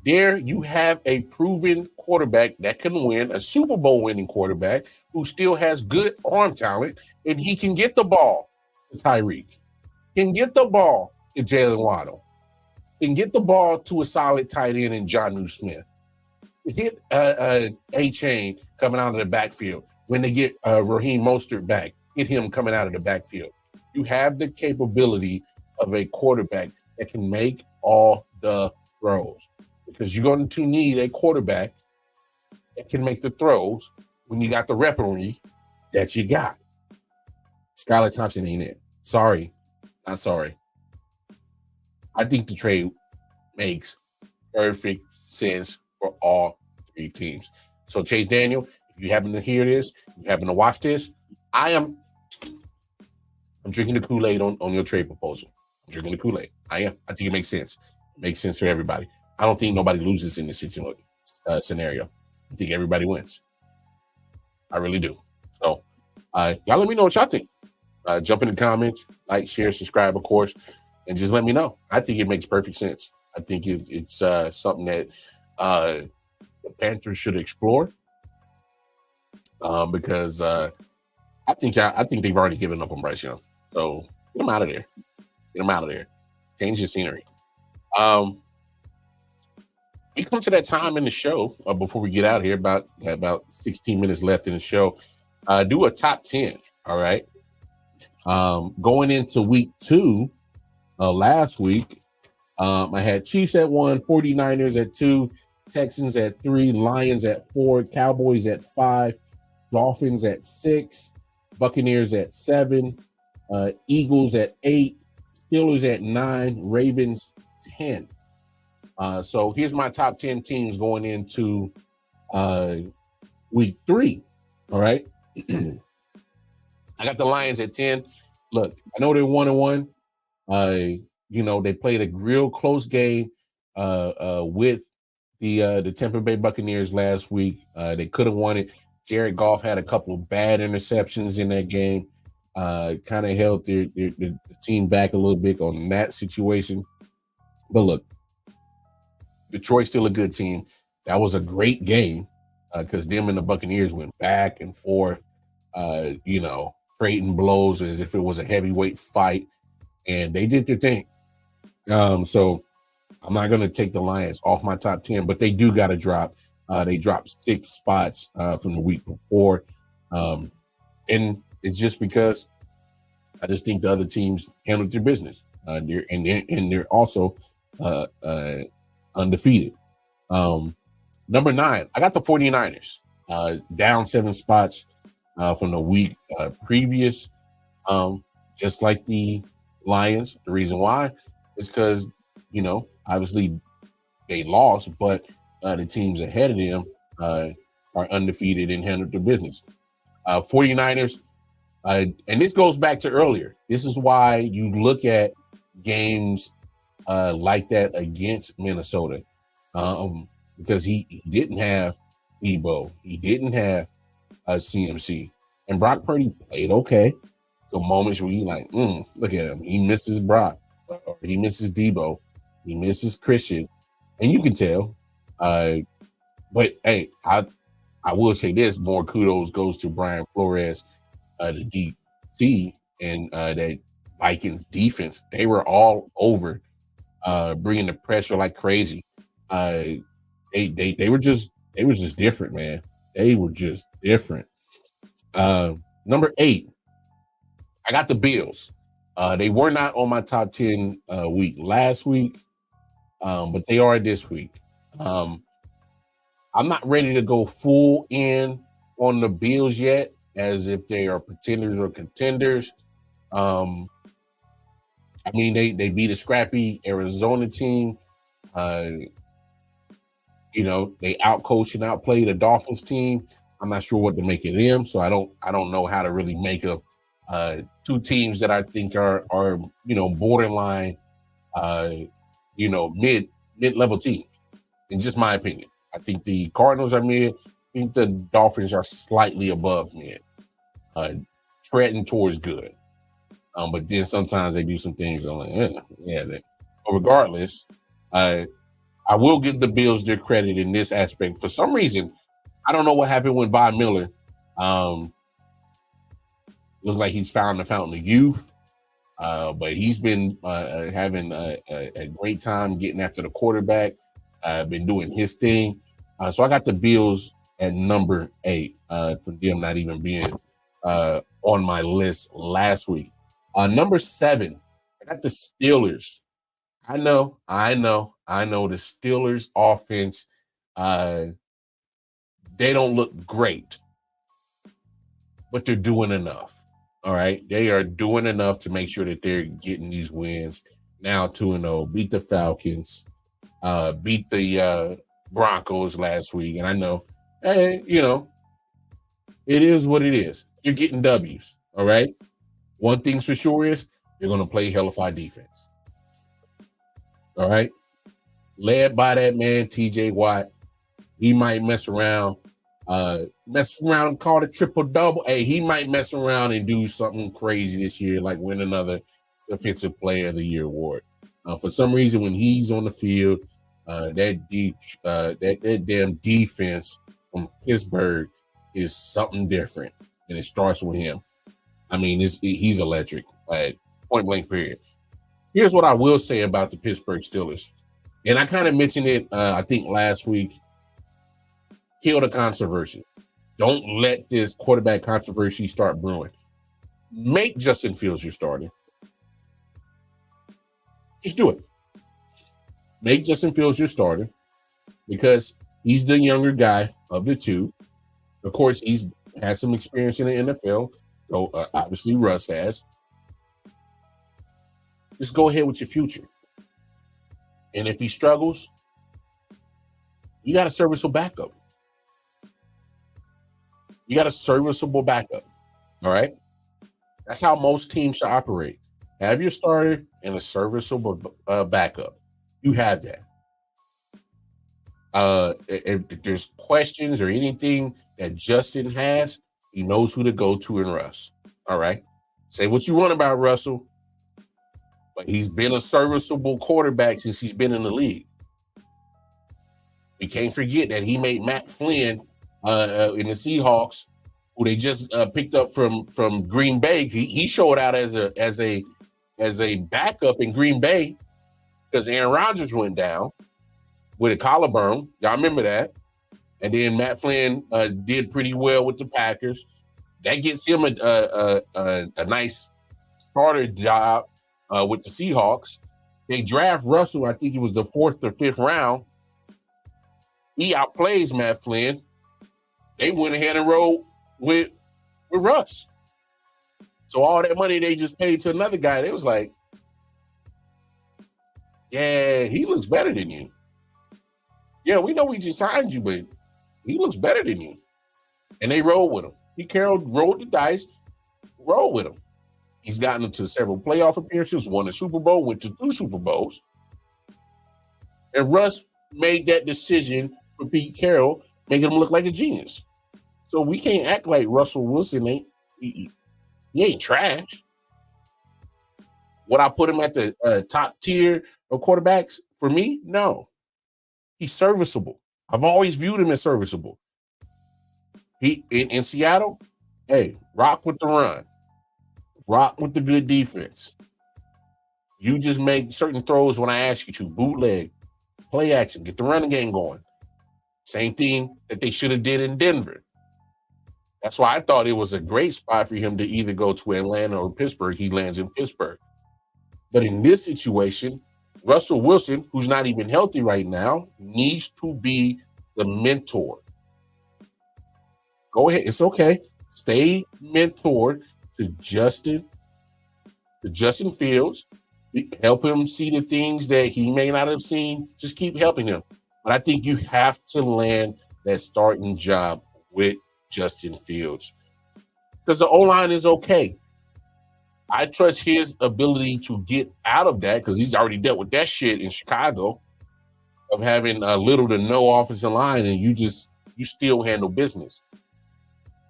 There you have a proven quarterback that can win, a Super Bowl winning quarterback who still has good arm talent, and he can get the ball to Tyreek, can get the ball to Jalen Waddle, can get the ball to a solid tight end in Jonnu Smith, get A-Chain coming out of the backfield. When they get Raheem Mostert back, get him coming out of the backfield. You have the capability of a quarterback that can make all the throws. Because you're going to need a quarterback that can make the throws when you got the weaponry that you got. Skylar Thompson ain't it. Sorry. Not sorry. I think the trade makes perfect sense for all 3 teams. So Chase Daniel, if you happen to hear this, you happen to watch this, I'm drinking the Kool-Aid on your trade proposal. I'm drinking the Kool-Aid. I am. I think it makes sense. It makes sense for everybody. I don't think nobody loses in this scenario. I think everybody wins. I really do. So y'all let me know what y'all think. Jump in the comments, like, share, subscribe, of course, and just let me know. I think it makes perfect sense. I think it's something that the Panthers should explore because I think they've already given up on Bryce Young. So get him out of there. Get him out of there. Change your scenery. We come to that time in the show before we get out here, about 16 minutes left in the show. Do a top 10, all right? Going into week 2, last week, I had Chiefs at 1, 49ers at 2, Texans at 3, Lions at 4, Cowboys at 5, Dolphins at 6, Buccaneers at 7, Eagles at 8, Steelers at 9, Ravens 10. So here's my top 10 teams going into week 3. All right. I got the Lions at 10. Look, I know they're 1-1. They played a real close game with the Tampa Bay Buccaneers last week. They could have won it. Jared Goff had a couple of bad interceptions in that game. Kind of held the team back a little bit on that situation. But look, Detroit's still a good team. That was a great game because them and the Buccaneers went back and forth, trading blows as if it was a heavyweight fight, and they did their thing. So I'm not going to take the Lions off my top 10, but they do got to drop. They dropped 6 spots from the week before, and it's just because I just think the other teams handled their business. They're also undefeated. Number 9, I got the 49ers down 7 spots from the week previous. Just like the Lions. The reason why is because, obviously they lost, but the teams ahead of them are undefeated and handled their business. 49ers, And this goes back to earlier. This is why you look at games like that against Minnesota, because he didn't have Debo, he didn't have CMC, and Brock Purdy played okay. So moments where you like, look at him, he misses Brock, or he misses Debo, he misses Christian, and you can tell. But hey, I will say this: more kudos goes to Brian Flores, the DC, and that Vikings defense. They were all over, bringing the pressure like crazy. They were just different, man. They were just different. Number 8, I got the Bills. They were not on my top 10 week last week, but they are this week. I'm not ready to go full in on the Bills yet, as if they are pretenders or contenders. I mean, they beat a scrappy Arizona team. They outcoached and outplayed a Dolphins team. I'm not sure what to make of them, so I don't know how to really make of two teams that I think are borderline, mid-level teams. In just my opinion, I think the Cardinals are mid. I think the Dolphins are slightly above mid, treading towards good. But then sometimes they do some things. I'm like, But regardless, I will give the Bills their credit in this aspect. For some reason, I don't know what happened with Von Miller. Looks like he's found the fountain of youth, but he's been having a great time getting after the quarterback. Been doing his thing. So I got the Bills at number 8 for them not even being on my list last week. Number 7, I got the Steelers. I know the Steelers offense, they don't look great, but they're doing enough. All right. They are doing enough to make sure that they're getting these wins. Now 2-0, beat the Falcons, beat the Broncos last week. And I know, it is what it is. You're getting W's. All right. One thing's for sure is they're going to play hellified defense. All right. Led by that man, TJ Watt. He might mess around and call it triple-double. Hey, he might mess around and do something crazy this year, like win another Defensive Player of the Year award. For some reason, when he's on the field, that damn defense from Pittsburgh is something different, and it starts with him. I mean, he's electric, like point blank period. Here's what I will say about the Pittsburgh Steelers, and I kind of mentioned it, I think last week. Kill the controversy. Don't let this quarterback controversy start brewing. Make Justin Fields your starter. Just do it. Make Justin Fields your starter because he's the younger guy of the two. Of course, he's had some experience in the NFL. So obviously Russ has. Just go ahead with your future. And if he struggles, you got a serviceable backup. You got a serviceable backup. All right. That's how most teams should operate. Have your starter and a serviceable backup. You have that. If there's questions or anything that Justin has, he knows who to go to in Russ. All right. Say what you want about Russell, but he's been a serviceable quarterback since he's been in the league. We can't forget that he made Matt Flynn in the Seahawks, who they just picked up from Green Bay. He showed out as a backup in Green Bay because Aaron Rodgers went down with a collarbone. Y'all remember that? And then Matt Flynn did pretty well with the Packers. That gets him a nice starter job with the Seahawks. They draft Russell. I think it was the 4th or 5th round. He outplays Matt Flynn. They went ahead and rolled with Russ. So all that money they just paid to another guy, they was like, yeah, he looks better than you. Yeah, we know we just signed you, but he looks better than you. And they rolled with him. Pete Carroll rolled the dice, roll with him. He's gotten into several playoff appearances, won a Super Bowl, went to 2 Super Bowls. And Russ made that decision for Pete Carroll, making him look like a genius. So we can't act like Russell Wilson he ain't trash. Would I put him at the top tier of quarterbacks? For me, no. He's serviceable. I've always viewed him as serviceable. He in Seattle, hey, rock with the run. Rock with the good defense. You just make certain throws when I ask you to. Bootleg, play action, get the running game going. Same thing that they should have did in Denver. That's why I thought it was a great spot for him to either go to Atlanta or Pittsburgh. He lands in Pittsburgh. But in this situation, Russell Wilson, who's not even healthy right now, needs to be the mentor. Go ahead. It's okay. Stay mentored to Justin Fields. Help him see the things that he may not have seen. Just keep helping him. But I think you have to land that starting job with Justin Fields. Because the O-line is okay. I trust his ability to get out of that because he's already dealt with that shit in Chicago of having a little to no offensive line and you still handle business.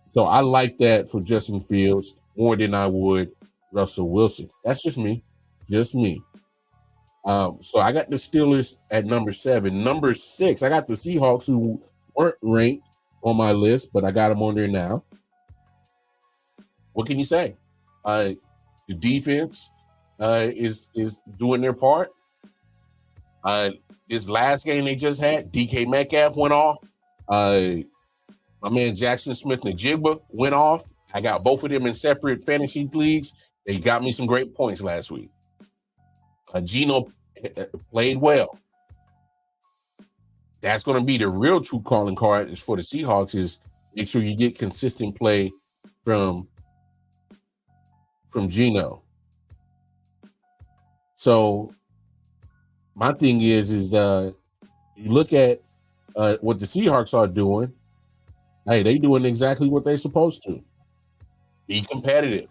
So I like that for Justin Fields more than I would Russell Wilson. That's just me. Just me. So I got the Steelers at number 7. Number 6, I got the Seahawks who weren't ranked on my list, but I got them on there now. What can you say? The defense is doing their part. This last game they just had, DK Metcalf went off. My man Jackson Smith-Njigba went off. I got both of them in separate fantasy leagues. They got me some great points last week. Geno played well. That's going to be the real true calling card is for the Seahawks is make sure you get consistent play from Geno. So my thing is you look at what the Seahawks are doing. Hey, they doing exactly what they're supposed to. Be competitive.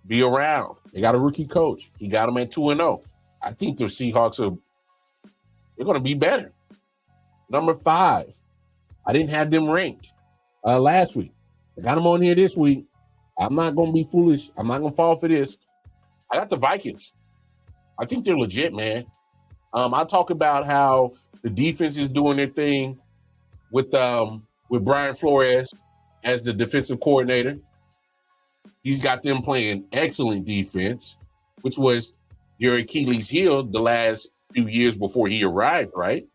Be around. They got a rookie coach. He got them at 2-0. I think the Seahawks they're going to be better. Number 5. I didn't have them ranked last week. I got them on here this week. I'm not going to be foolish. I'm not going to fall for this. I got the Vikings. I think they're legit, man. I talk about how the defense is doing their thing with Brian Flores as the defensive coordinator. He's got them playing excellent defense, which was your Achilles heel the last few years before he arrived, right?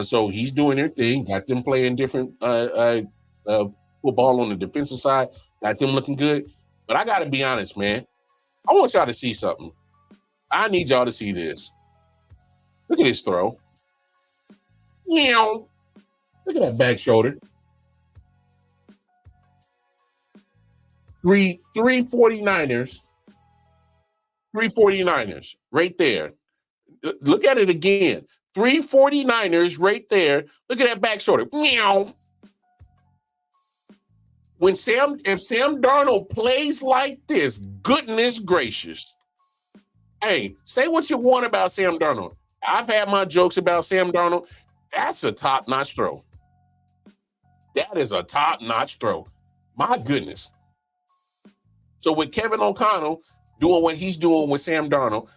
So he's doing their thing, got them playing different football on the defensive side, got them looking good. But I got to be honest, man. I want y'all to see something. I need y'all to see this. Look at this throw. Look at that back shoulder. 3 49ers. 3 49ers right there. Look at it again. 3 49ers right there. Look at that back shoulder. If Sam Darnold plays like this, goodness gracious. Hey, say what you want about Sam Darnold. I've had my jokes about Sam Darnold. That's a top-notch throw. That is a top-notch throw. My goodness. So with Kevin O'Connell doing what he's doing with Sam Darnold,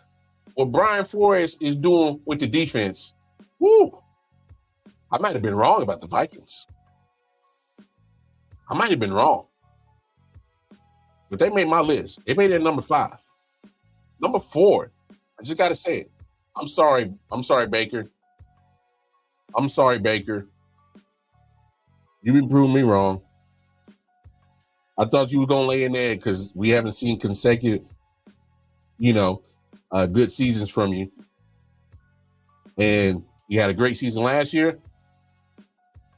what Brian Flores is doing with the defense, I might have been wrong about the Vikings. I might have been wrong. But they made my list. They made it number 5. Number 4, I just got to say it. I'm sorry, Baker. I'm sorry, Baker. You've been proving me wrong. I thought you were going to lay an egg because we haven't seen consecutive, good seasons from you. And you had a great season last year.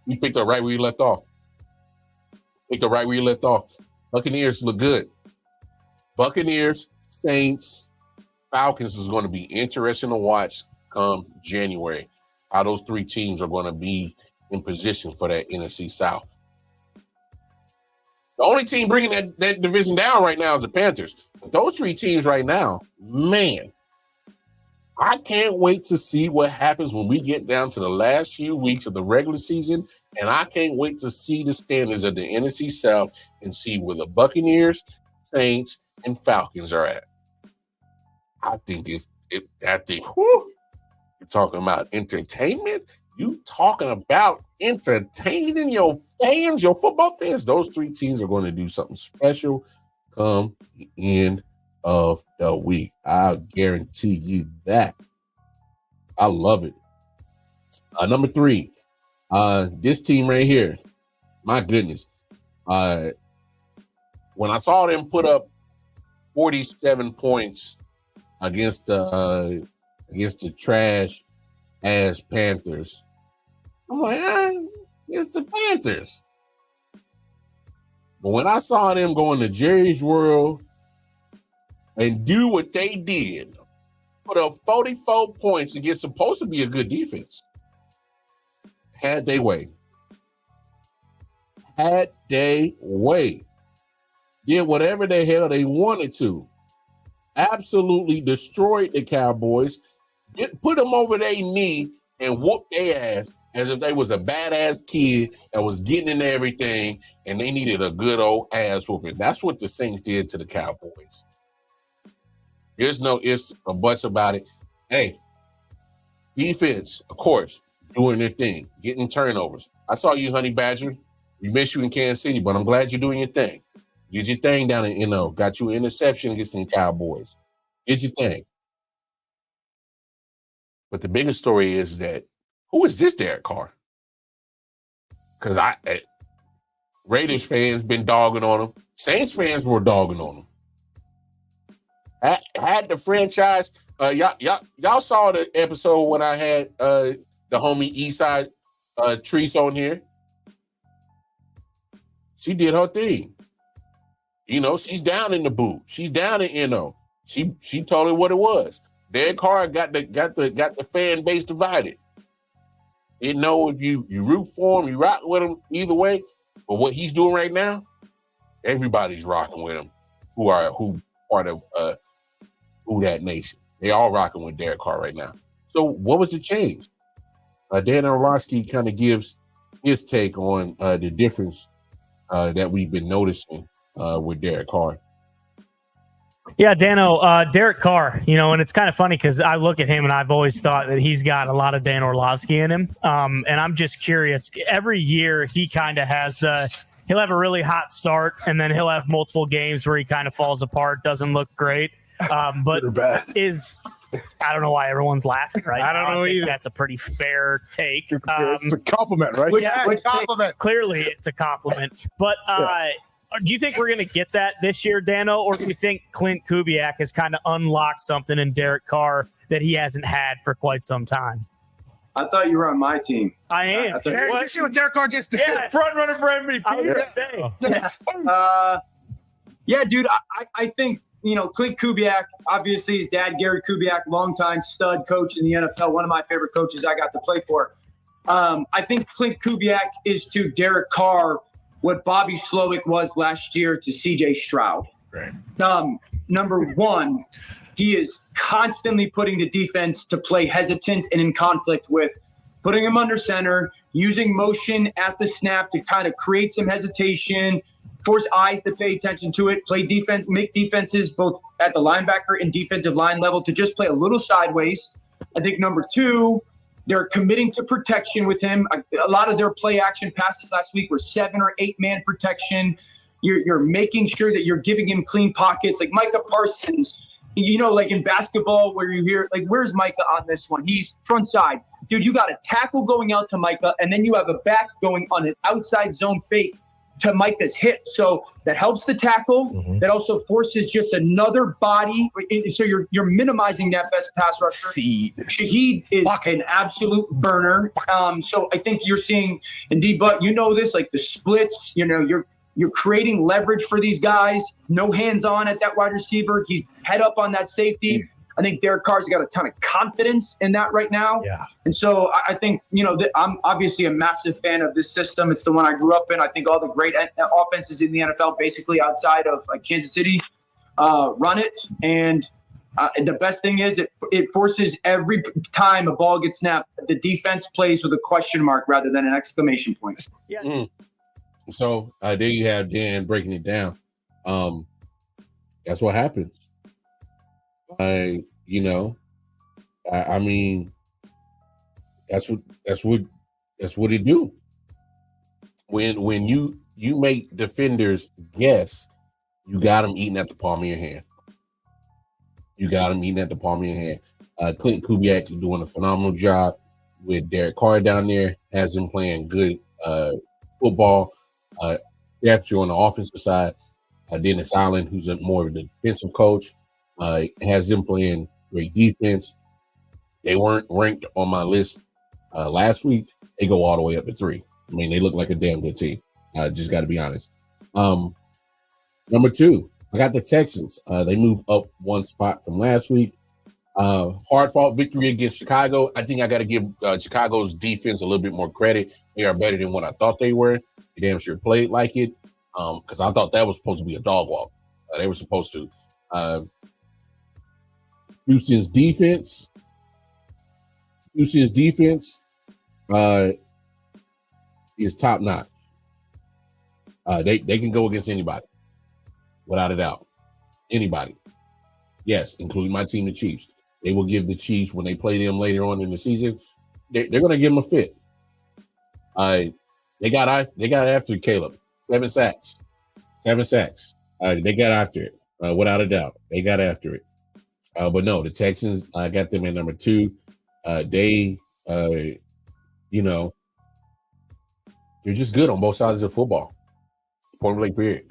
You picked up right where you left off. Buccaneers look good. Buccaneers, Saints, Falcons is going to be interesting to watch come January. How those 3 teams are going to be in position for that NFC South. The only team bringing that division down right now is the Panthers. But those three teams right now, man, I can't wait to see what happens when we get down to the last few weeks of the regular season, and I can't wait to see the standings of the NFC South and see where the Buccaneers, Saints, and Falcons are at. I think whew, you're talking about entertainment. You talking about entertaining your fans, your football fans. Those three teams are going to do something special come the end of the week. I'll guarantee you that. I love it. Number 3, this team right here. My goodness. When I saw them put up 47 points against the trash ass Panthers, I'm like, it's the Panthers. But when I saw them go into Jerry's World and do what they did, put up 44 points against supposed to be a good defense, had they way. Did whatever the hell they wanted to. Absolutely destroyed the Cowboys. Put them over their knee and whoop their ass as if they was a badass kid that was getting into everything and they needed a good old ass whooping. That's what the Saints did to the Cowboys. There's no ifs or buts about it. Hey, defense, of course, doing their thing, getting turnovers. I saw you, Honey Badger. We miss you in Kansas City, but I'm glad you're doing your thing. Did your thing down in NO. Got you an interception against the Cowboys. Did your thing. But the biggest story is that who is this Derek Carr? Because Raiders fans been dogging on him. Saints fans were dogging on him. Had the franchise. Y'all saw the episode when I had the homie Eastside Treese on here. She did her thing. You know, she's down in the boot. She's down in NO. She told her what it was. Derek Carr got the fan base divided. Didn't know if you root for him, you rock with him either way. But what he's doing right now, everybody's rocking with him. Who part of Who That Nation? They all rocking with Derek Carr right now. So what was the change? Dan Orlovsky kind of gives his take on the difference that we've been noticing with Derek Carr. Yeah, Dano, Derek Carr, and it's kind of funny because I look at him and I've always thought that he's got a lot of Dan Orlovsky in him. And I'm just curious. Every year he kind of has he'll have a really hot start and then he'll have multiple games where he kind of falls apart, doesn't look great. But I don't know why everyone's laughing right now. I don't know either. That's a pretty fair take. It's a compliment, right? Which compliment? Clearly it's a compliment. But do you think we're going to get that this year, Dano, or do you think Clint Kubiak has kind of unlocked something in Derek Carr that he hasn't had for quite some time? I thought you were on my team. I am. You see what Derek Carr just did? Yeah. Front runner for MVP. Yeah, dude, I think, Clint Kubiak, obviously his dad, Gary Kubiak, longtime stud coach in the NFL, one of my favorite coaches I got to play for. I think Clint Kubiak is to Derek Carr what Bobby Slowick was last year to C.J. Stroud. Right. Number one, he is constantly putting the defense to play hesitant and in conflict with, putting him under center, using motion at the snap to kind of create some hesitation, force eyes to pay attention to it, play defense, make defenses both at the linebacker and defensive line level to just play a little sideways. I think number two, they're committing to protection with him. A lot of their play action passes last week were 7 or 8 man protection. You're making sure that you're giving him clean pockets. Like Micah Parsons, like in basketball where you hear, like, where's Micah on this one? He's front side. Dude, you got a tackle going out to Micah, and then you have a back going on an outside zone fake to Micah's hip. So that helps the tackle. Mm-hmm. That also forces just another body. So you're minimizing that best pass rusher. Shaheed is an absolute burner. So I think you're seeing, indeed, but this, like the splits, you're creating leverage for these guys. No hands on at that wide receiver. He's head up on that safety. I think Derek Carr's got a ton of confidence in that right now. Yeah. And so I think, I'm obviously a massive fan of this system. It's the one I grew up in. I think all the great offenses in the NFL, basically outside of Kansas City, run it. And the best thing is it forces every time a ball gets snapped, the defense plays with a question mark rather than an exclamation point. Yeah. So there you have Dan breaking it down. That's what happens. I mean, that's what it do. When you make defenders guess, you got them eating at the palm of your hand. Clint Kubiak is doing a phenomenal job with Derek Carr down there, has him playing good football. Depth on the offensive side. Dennis Allen, who's more of a defensive coach, has them playing great defense. They weren't ranked on my list last week. They go all the way up to 3. I mean, they look like a damn good team. Just got to be honest. Number 2, I got the Texans. They moved up 1 spot from last week. Hard-fought victory against Chicago. I think I got to give Chicago's defense a little bit more credit. They are better than what I thought they were. They damn sure played like it. Because I thought that was supposed to be a dog walk. They were supposed to. Houston's defense is top notch. They can go against anybody, without a doubt. Anybody. Yes, including my team, the Chiefs. They will give the Chiefs, when they play them later on in the season, they're going to give them a fit. They got after Caleb. 7 sacks. They got after it, without a doubt. They got after it. But no, the Texans, I got them at number 2. They're just good on both sides of football. Point blank period.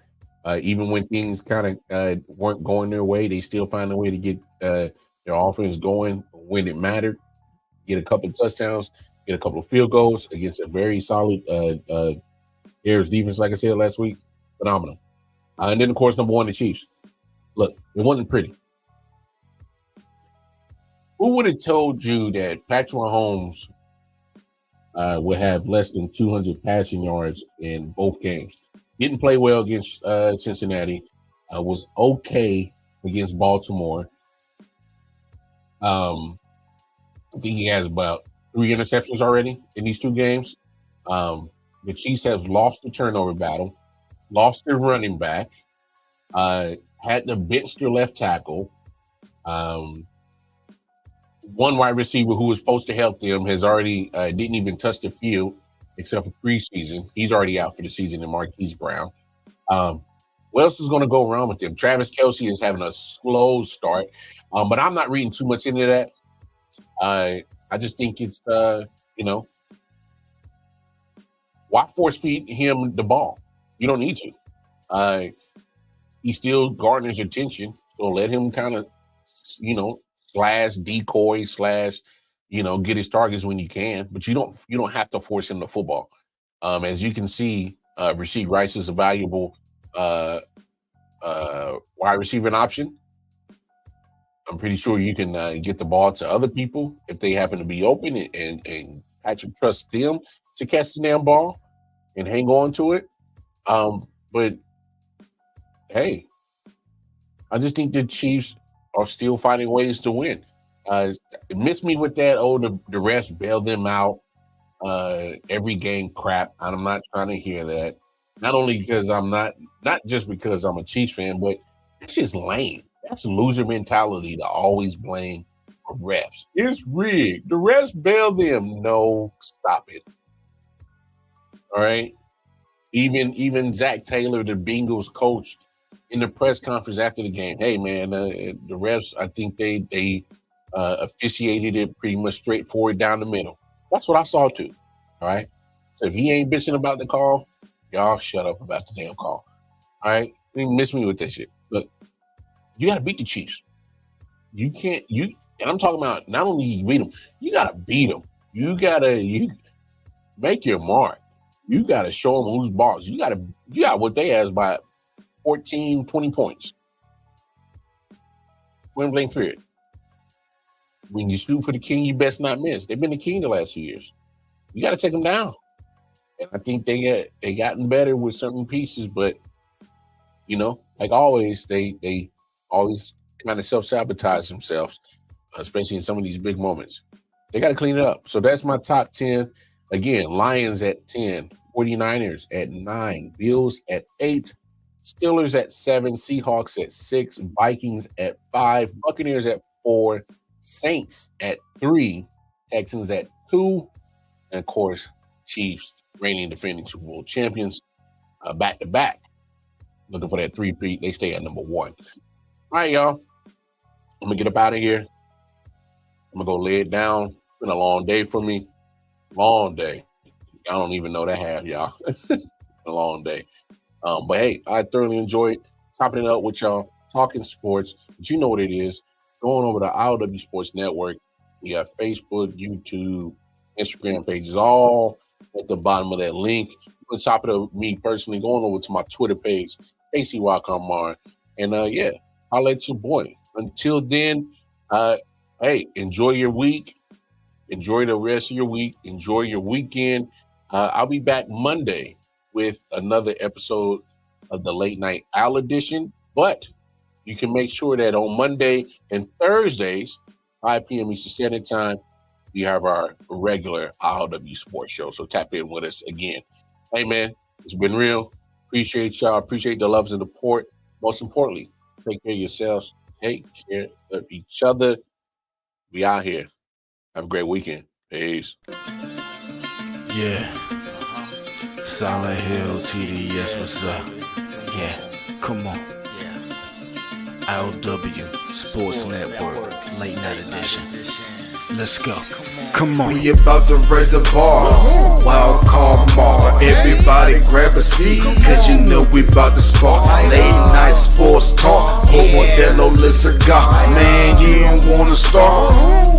Even when things kind of weren't going their way, they still find a way to get their offense going when it mattered. Get a couple of touchdowns, get a couple of field goals against a very solid Bears defense, like I said last week. Phenomenal. And then, of course, number 1, the Chiefs. Look, it wasn't pretty. Who would have told you that Patrick Mahomes would have less than 200 passing yards in both games? Didn't play well against Cincinnati. Was okay against Baltimore. I think he has about 3 interceptions already in these 2 games. The Chiefs have lost the turnover battle, lost their running back, had to bench their left tackle. One wide receiver who was supposed to help them has already didn't even touch the field except for preseason. He's already out for the season, and Marquise Brown. What else is going to go wrong with them? Travis Kelce is having a slow start, but I'm not reading too much into that. I just think it's, why force feed him the ball? You don't need to. He still garners attention, so let him kind of, slash decoy / get his targets when you can, but you don't have to force him the football. As you can see, Rasheed Rice is a valuable wide receiver option. I'm pretty sure you can get the ball to other people if they happen to be open, and Patrick trusts them to catch the damn ball and hang on to it. But hey, I just think the Chiefs are still finding ways to win. Miss me with that. The refs bailed them out every game crap. I'm not trying to hear that. Not only because not just because I'm a Chiefs fan, but it's just lame. That's a loser mentality to always blame refs. It's rigged. The refs bailed them. No, stop it. All right. Even Zach Taylor, the Bengals coach, in the press conference after the game, hey man, the refs, I think they officiated it pretty much straightforward down the middle. That's what I saw too. All right. So if he ain't bitching about the call, y'all shut up about the damn call. All right. You miss me with that shit. Look, you got to beat the Chiefs. You can't. And I'm talking about not only you beat them, you got to beat them. You make your mark. You got to show them who's boss. You got what they has by 14, 20 points. Point blank period. when you shoot for the king, you best not miss. They've been the king the last few years. You got to take them down. And I think they gotten better with certain pieces, but you know, like always, they always kind of self-sabotage themselves, especially in some of these big moments. They got to clean it up. So that's my top 10. Again, Lions at 10, 49ers at 9, Bills at 8, Steelers at 7, Seahawks at 6, Vikings at 5, Buccaneers at 4, Saints at 3, Texans at 2, and of course, Chiefs, reigning defending Super Bowl champions, back to back. Looking for that 3-peat. They stay at number 1. All right, y'all. I'm gonna get up out of here. I'm gonna go lay it down. It's been a long day for me. Long day. I don't even know that half, y'all. A long day. But hey, I thoroughly enjoyed chopping it up with y'all, talking sports. But you know what it is. Going over to I.O.W. Sports Network. We have Facebook, YouTube, Instagram pages, all at the bottom of that link. You can chop it up with me personally, going over to my Twitter page, ACY Carmar. And yeah, I'll let your boy. Until then, hey, enjoy your week. Enjoy the rest of your week. Enjoy your weekend. I'll be back Monday with another episode of the Late Night Owl Edition. But you can make sure that on Monday and Thursdays, 5 p.m. Eastern Standard Time, we have our regular I.O.W. Sports Show. So tap in with us again. Hey, man, it's been real. Appreciate y'all. Appreciate the love and the support. Most importantly, take care of yourselves. Take care of each other. We out here. Have a great weekend. Peace. Yeah. Solid Hill TD, yes, what's up? Yeah, come on. Yeah. I.O.W. Sports Network, Late Night Edition. Let's go. Come on. We about to raise the bar. Wild Carmar. Everybody grab a seat, cause you know we about to spark. Late night sports talk. Modelo, let's go. Man, you don't wanna start.